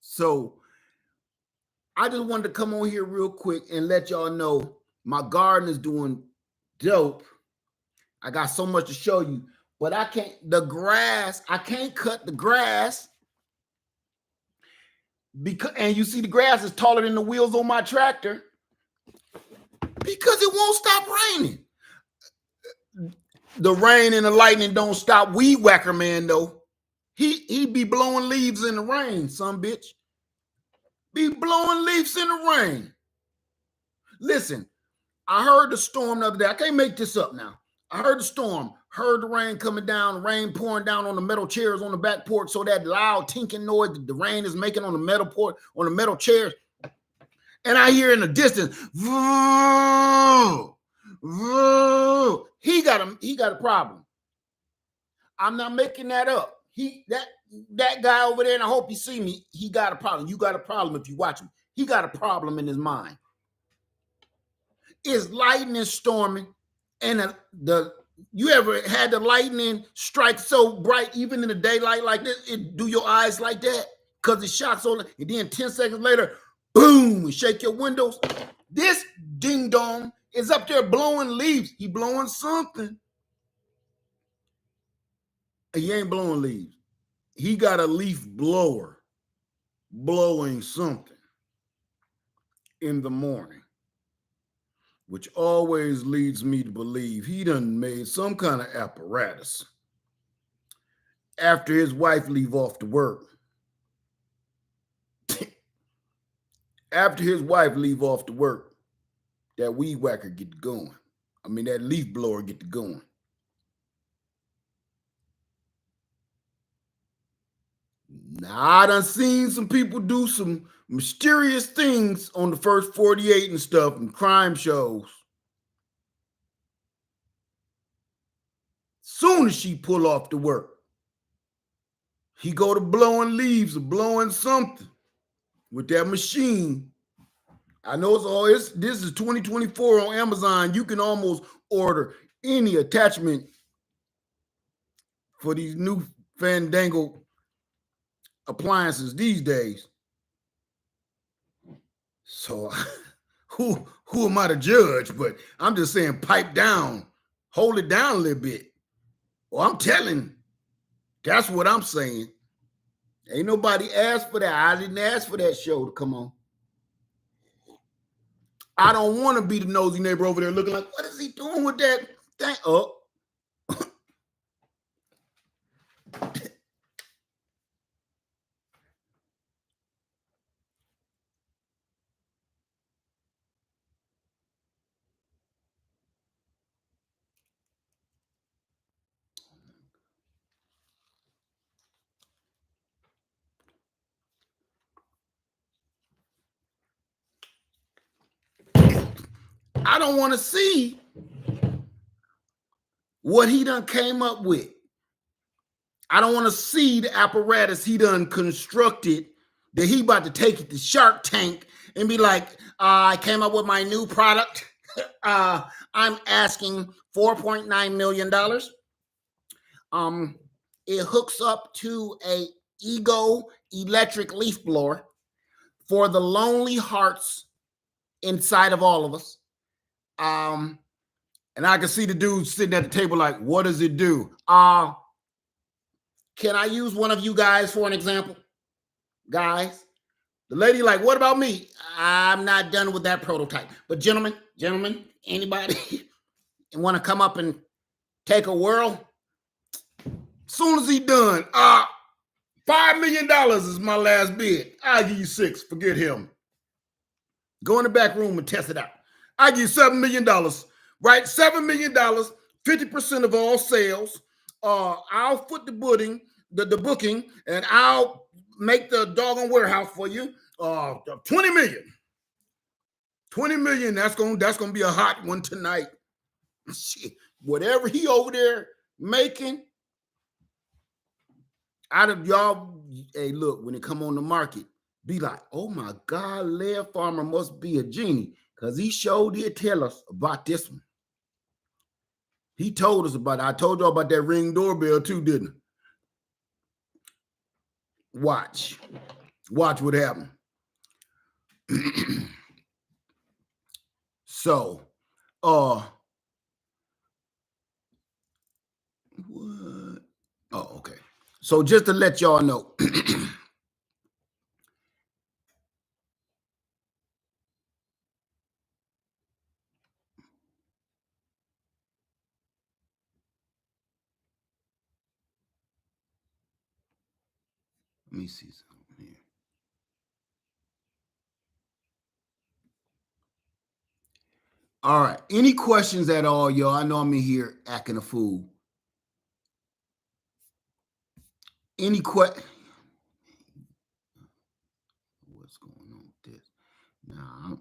So I just wanted to come on here real quick and let y'all know my garden is doing dope. I got so much to show you, but I can't cut the grass because, and you see the grass is taller than the wheels on my tractor because it won't stop raining. The rain and the lightning don't stop Weed Whacker Man though. He be blowing leaves in the rain, some bitch. Be blowing leaves in the rain. Listen, I heard the storm the other day. I can't make this up now. I heard the storm, heard the rain coming down, rain pouring down on the metal chairs on the back porch. So that loud tinking noise that the rain is making on the metal porch, on the metal chairs. And I hear in the distance, vroom, vroom. He got a problem. I'm not making that up. That guy over there, and I hope you see me, he got a problem. You got a problem if you watch him. He got a problem in his mind. It's lightning storming, and you ever had the lightning strike so bright, even in the daylight like this, it do your eyes like that because it shot so, and then 10 seconds later, boom, and shake your windows. This ding dong is up there blowing leaves. He blowing something. He ain't blowing leaves. He got a leaf blower blowing something in the morning, which always leads me to believe he done made some kind of apparatus after his wife leave off to work. After his wife leave off to work, that weed whacker get going. I mean, that leaf blower get to going. Now, I done seen some people do some mysterious things on the first 48 and stuff and crime shows. Soon as she pull off to work, he go to blowing leaves or blowing something with that machine. I know this is 2024 on Amazon. You can almost order any attachment for these new fandangled appliances these days. So who am I to judge? But I'm just saying, pipe down, hold it down a little bit. Well, I'm telling, that's what I'm saying. Ain't nobody asked for that. I didn't ask for that show to come on. I don't want to be the nosy neighbor over there looking like, what is he doing with that thing? Oh. I don't want to see what he done came up with. I don't want to see the apparatus he done constructed that he about to take it to Shark Tank and be like, I came up with my new product. I'm asking $4.9 million. It hooks up to a Ego electric leaf blower for the lonely hearts inside of all of us. And I can see the dude sitting at the table like, what does it do? Can I use one of you guys for an example? Guys, The lady like, what about me? I'm not done with that prototype. But gentlemen, anybody want to come up and take a whirl? Soon as he done, $5 million is my last bid. I'll give you 6. Forget him. Go in the back room and test it out. I give you $7 million, right? $7 million, 50% of all sales. I'll foot the booking, and I'll make the doggone warehouse for you. 20 million. 20 million. That's gonna be a hot one tonight. Shit, whatever he over there making, out of y'all, hey, look, when it come on the market, be like, oh my God, Leadfarmer must be a genie, because he sure did tell us about this one. He told us about it. I told y'all about that Ring doorbell too, didn't I? Watch what happened. So, what? Oh, okay. So just to let y'all know, let me see something here. All right. Any questions at all, y'all? I know I'm in here acting a fool. Any question? What's going on with this? Now,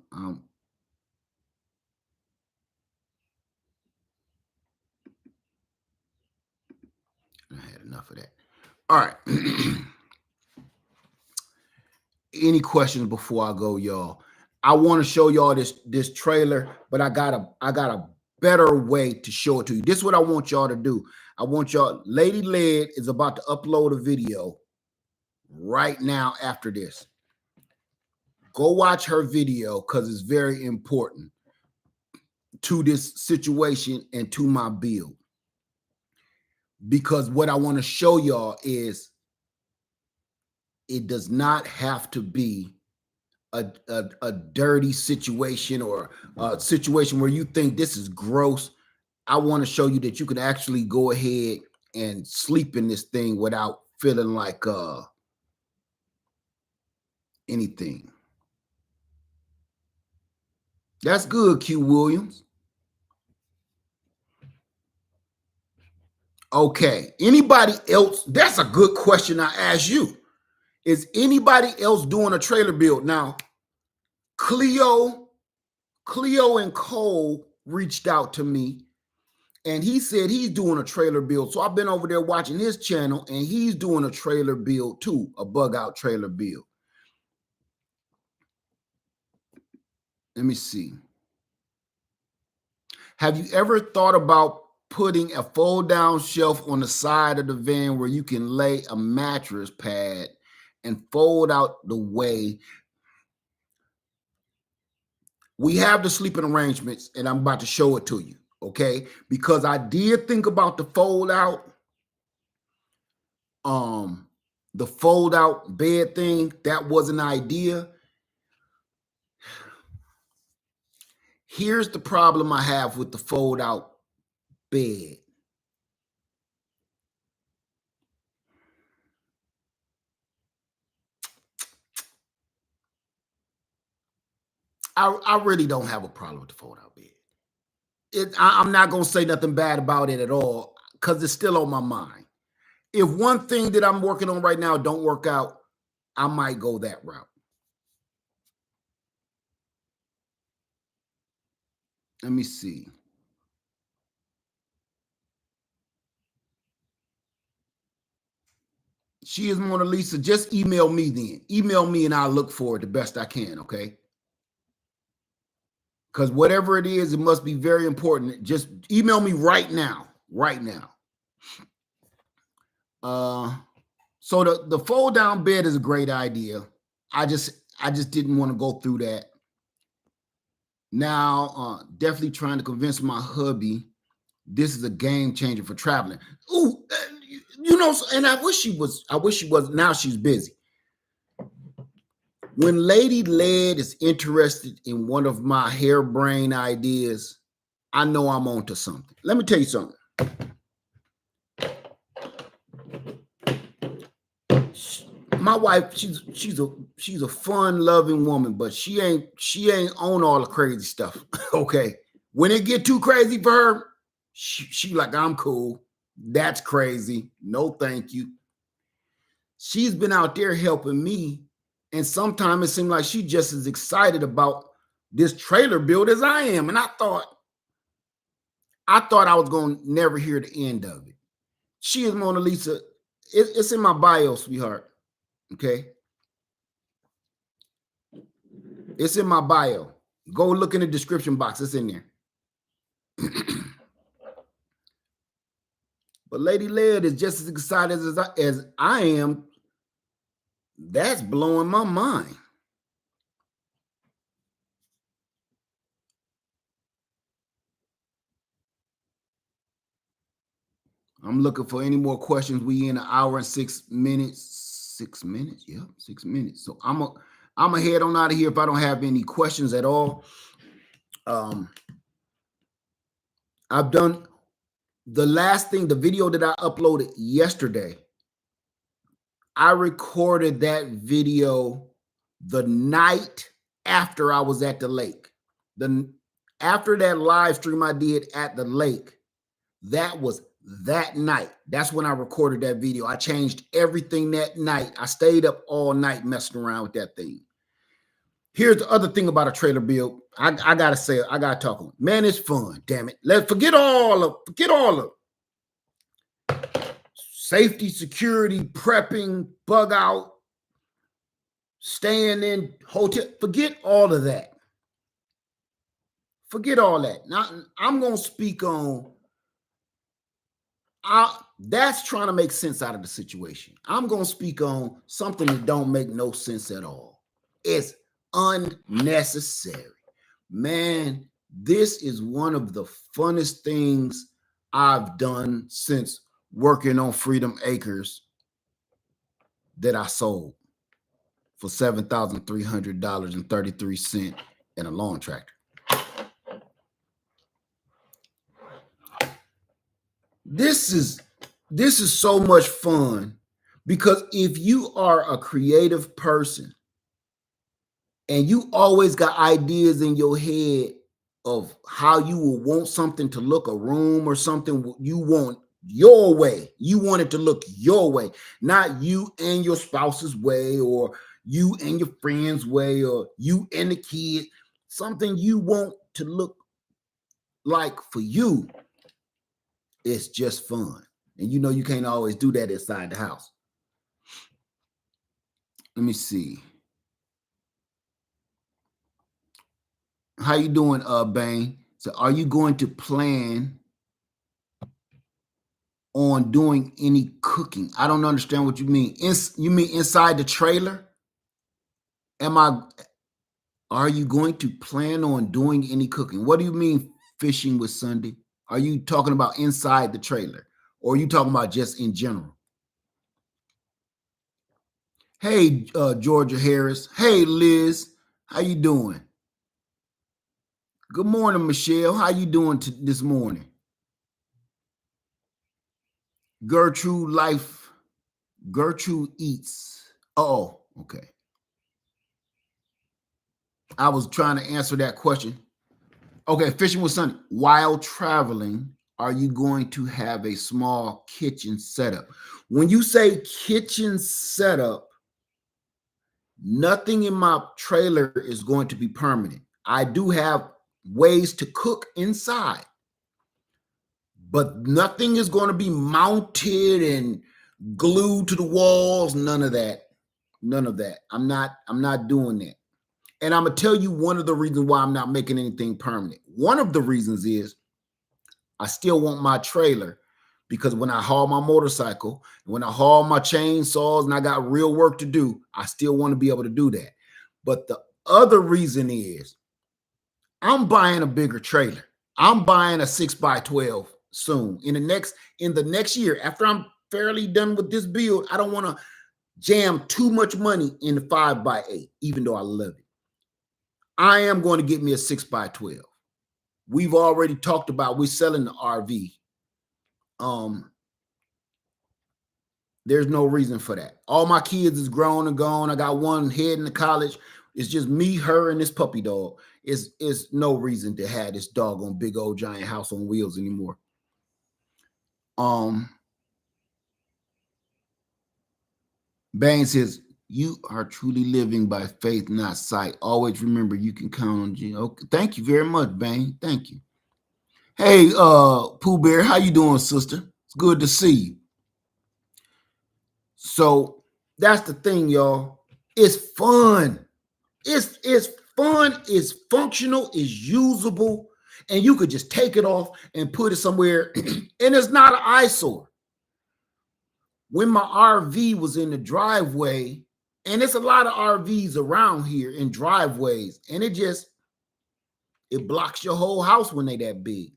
I had enough of that. All right. Any questions before I go, y'all? I want to show y'all this trailer, but I got a better way to show it to you. This is what I want y'all to do. I want y'all, Lady Led is about to upload a video right now after this. Go watch her video because it's very important to this situation and to my build. Because what I want to show y'all is it does not have to be a dirty situation or a situation where you think this is gross. I want to show you that you can actually go ahead and sleep in this thing without feeling like anything. That's good, Q Williams. Okay. Anybody else? That's a good question I ask you. Is anybody else doing a trailer build? Now, Cleo and Cole reached out to me and he said he's doing a trailer build. So I've been over there watching his channel and he's doing a trailer build too, a bug out trailer build. Let me see. Have you ever thought about putting a fold down shelf on the side of the van where you can lay a mattress pad and fold out the way? We have the sleeping arrangements and I'm about to show it to you, okay? Because I did think about the fold out bed thing. That was an idea. Here's the problem I have with the fold out bed. I really don't have a problem with the fold out bed. I'm not going to say nothing bad about it at all because it's still on my mind. If one thing that I'm working on right now don't work out, I might go that route. Let me see. She is Mona Lisa. Just email me then. Email me and I'll look for it the best I can, okay? Because whatever it is, it must be very important. Just email me right now. Right now. So the fold down bed is a great idea. I just didn't want to go through that. Now, definitely trying to convince my hubby this is a game changer for traveling. Ooh, you know, and I wish she was. Now she's busy. When Lady Led is interested in one of my harebrained ideas, I know I'm onto something. Let me tell you something. My wife, she's a fun loving woman, but she ain't on all the crazy stuff. Okay, when it get too crazy for her, she like, I'm cool. That's crazy. No, thank you. She's been out there helping me, and sometimes it seems like she's just as excited about this trailer build as I am. And I thought I was gonna never hear the end of it. She is Mona Lisa. It's in my bio, sweetheart. Okay. It's in my bio. Go look in the description box. It's in there. But Lady Led is just as excited as I am. That's blowing my mind. I'm looking for any more questions. We in an hour and 6 minutes. 6 minutes? Yeah, 6 minutes. So I'm a head on out of here if I don't have any questions at all. I've done the last thing, the video that I uploaded yesterday. I recorded that video the night after I was at the lake. After that live stream I did at the lake, that was that night. That's when I recorded that video. I changed everything that night. I stayed up all night messing around with that thing. Here's the other thing about a trailer build. I gotta say it. I gotta talk on it. Man, it's fun. Damn it. Let's forget all of safety, security, prepping, bug out, staying in hotel. Forget all of that. Forget all that. Now I'm gonna speak on. That's trying to make sense out of the situation. I'm gonna speak on something that don't make no sense at all. It's unnecessary. Man, this is one of the funnest things I've done since working on Freedom Acres that I sold for $7,300.33 in a lawn tractor. This is so much fun because if you are a creative person and you always got ideas in your head of how you will want something to look, a room or something you want your way. You want it to look your way, not you and your spouse's way or you and your friend's way or you and the kid. Something you want to look like for you. It's just fun. And you know you can't always do that inside the house. Let me see. How you doing, Bane? So are you going to plan on doing any cooking? I don't understand what you mean. You mean inside the trailer? Are you going to plan on doing any cooking? What do you mean fishing with Sunday? Are you talking about inside the trailer? Or are you talking about just in general? Hey, Georgia Harris. Hey, Liz. How you doing? Good morning, Michelle. How you doing this morning? Gertrude Eats. Oh, okay. I was trying to answer that question. Okay, fishing with Sunday. While traveling, are you going to have a small kitchen setup? When you say kitchen setup, nothing in my trailer is going to be permanent. I do have ways to cook inside, but nothing is going to be mounted and glued to the walls. None of that. None of that. I'm not doing that. And I'm gonna tell you one of the reasons why I'm not making anything permanent. One of the reasons is I still want my trailer because when I haul my motorcycle, when I haul my chainsaws and I got real work to do, I still want to be able to do that. But the other reason is I'm buying a bigger trailer. I'm buying a 6x12 soon. In the next year, after I'm fairly done with this build, I don't want to jam too much money in the 5x8, even though I love it. I am going to get me a 6x12. We've already talked about we're selling the RV. There's no reason for that. All my kids is grown and gone. I got one heading to college. It's just me, her, and this puppy dog. It's no reason to have this dog on big old giant house on wheels anymore. Bang says, you are truly living by faith, not sight. Always remember you can count on Jesus. Okay, thank you very much, Bang. Thank you. Hey, Pooh Bear, how you doing, sister? It's good to see you. So that's the thing, y'all. It's fun. It's fun, it's functional, it's usable, and you could just take it off and put it somewhere, and it's not an eyesore. When my RV was in the driveway, and it's a lot of RVs around here in driveways, and it blocks your whole house when they that big.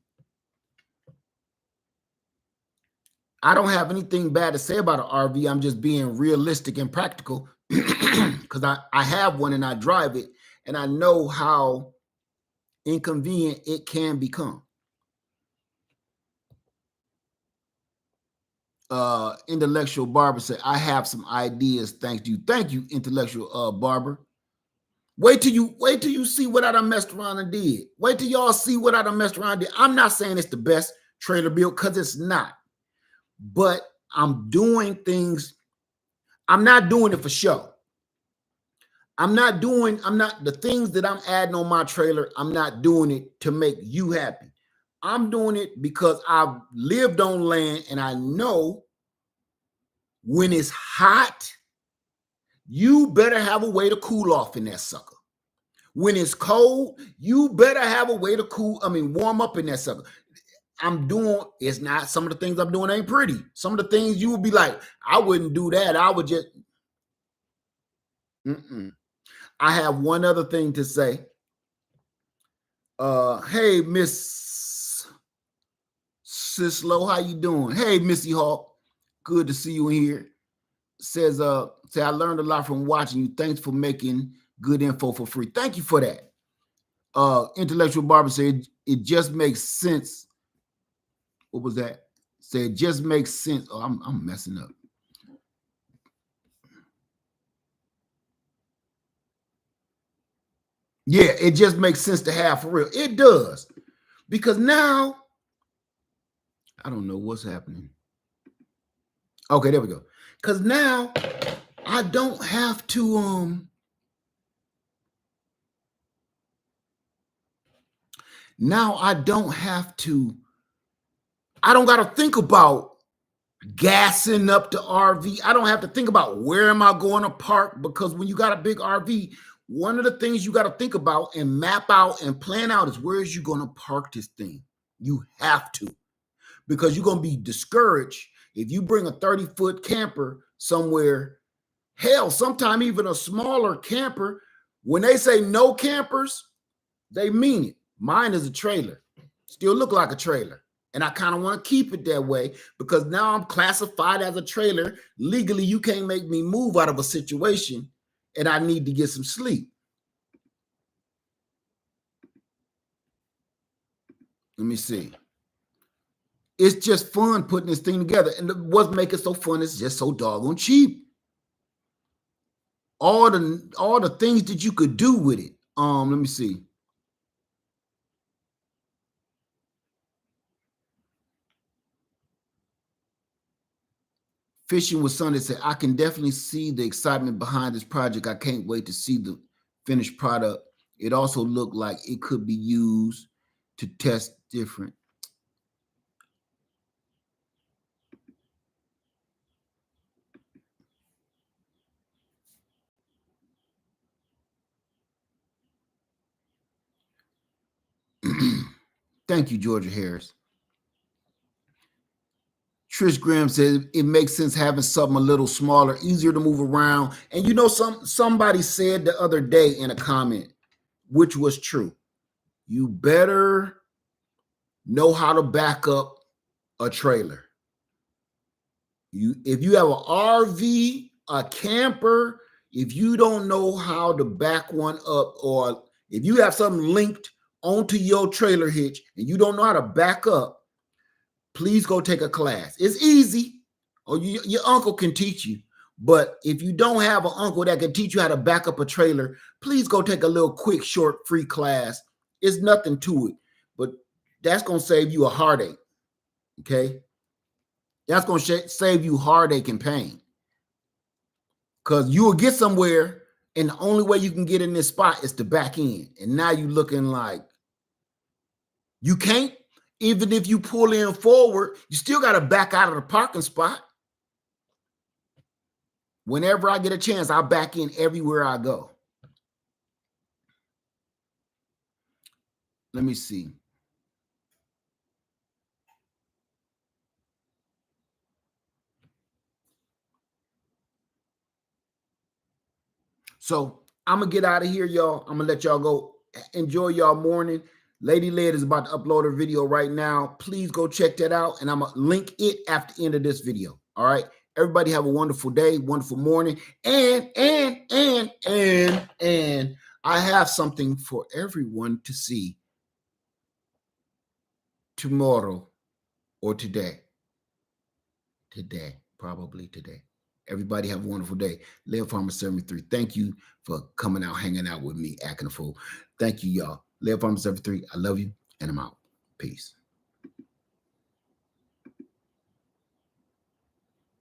I don't have anything bad to say about an RV. I'm just being realistic and practical because I have one and I drive it, and I know how inconvenient it can become. Intellectual Barber said, I have some ideas. Thank you. Thank you, Intellectual Barber. Wait till you see what I done messed around and did. Wait till y'all see what I done messed around and did. I'm not saying it's the best trailer build because it's not. But I'm doing things. I'm not doing it for show. I'm not the things that I'm adding on my trailer. I'm not doing it to make you happy. I'm doing it because I've lived on land and I know when it's hot, you better have a way to cool off in that sucker. When it's cold, you better have a way to warm up in that sucker. It's not, some of the things I'm doing ain't pretty. Some of the things you would be like, I wouldn't do that. I would just, I have one other thing to say. Hey, Miss Sislo, how you doing? Hey, Missy Hawk, good to see you in here. Says, I learned a lot from watching you. Thanks for making good info for free. Thank you for that. Intellectual Barber said, it just makes sense. What was that? Said, it just makes sense. Oh, I'm messing up. Yeah, it just makes sense to have for real. It does. Because now, I don't know what's happening. Okay, there we go. Because now I don't have to I don't got to think about gassing up the RV. I don't have to think about where am I going to park, because when you got a big RV, one of the things you got to think about and map out and plan out is where is you going to park this thing. You have to, because you're going to be discouraged if you bring a 30-foot camper somewhere. Hell, sometimes even a smaller camper. When they say no campers, they mean it. Mine is a trailer. Still look like a trailer. And I kind of want to keep it that way because now I'm classified as a trailer. Legally, you can't make me move out of a situation, and I need to get some sleep. Let me see. It's just fun putting this thing together. And what's making it so fun is just so doggone cheap. All the things that you could do with it. Let me see. Fishing with Sunday said, I can definitely see the excitement behind this project. I can't wait to see the finished product. It also looked like it could be used to test different. Thank you, Georgia Harris. Trish Graham says it makes sense having something a little smaller, easier to move around. And you know, somebody said the other day in a comment, which was true. You better know how to back up a trailer. If you have an RV, a camper, if you don't know how to back one up, or if you have something linked onto your trailer hitch and you don't know how to back up, please go take a class. It's easy, or your uncle can teach you. But if you don't have an uncle that can teach you how to back up a trailer, please go take a little quick, short, free class. It's nothing to it, but that's going to save you a heartache, okay? That's going to save you heartache and pain, because you will get somewhere, and the only way you can get in this spot is to back in. And now you're looking like you can't. Even if you pull in forward, you still got to back out of the parking spot. Whenever I get a chance, I'll back in everywhere I go. Let me see. So I'm going to get out of here, y'all. I'm going to let y'all go. Enjoy y'all morning. Lady Led is about to upload a video right now. Please go check that out, and I'm going to link it after the end of this video. All right? Everybody have a wonderful day, wonderful morning. And I have something for everyone to see tomorrow or today. Probably today. Everybody have a wonderful day. Leadfarmer 73. Thank you for coming out, hanging out with me, acting a fool. Thank you, y'all. Leadfarmer 73. I love you, and I'm out. Peace.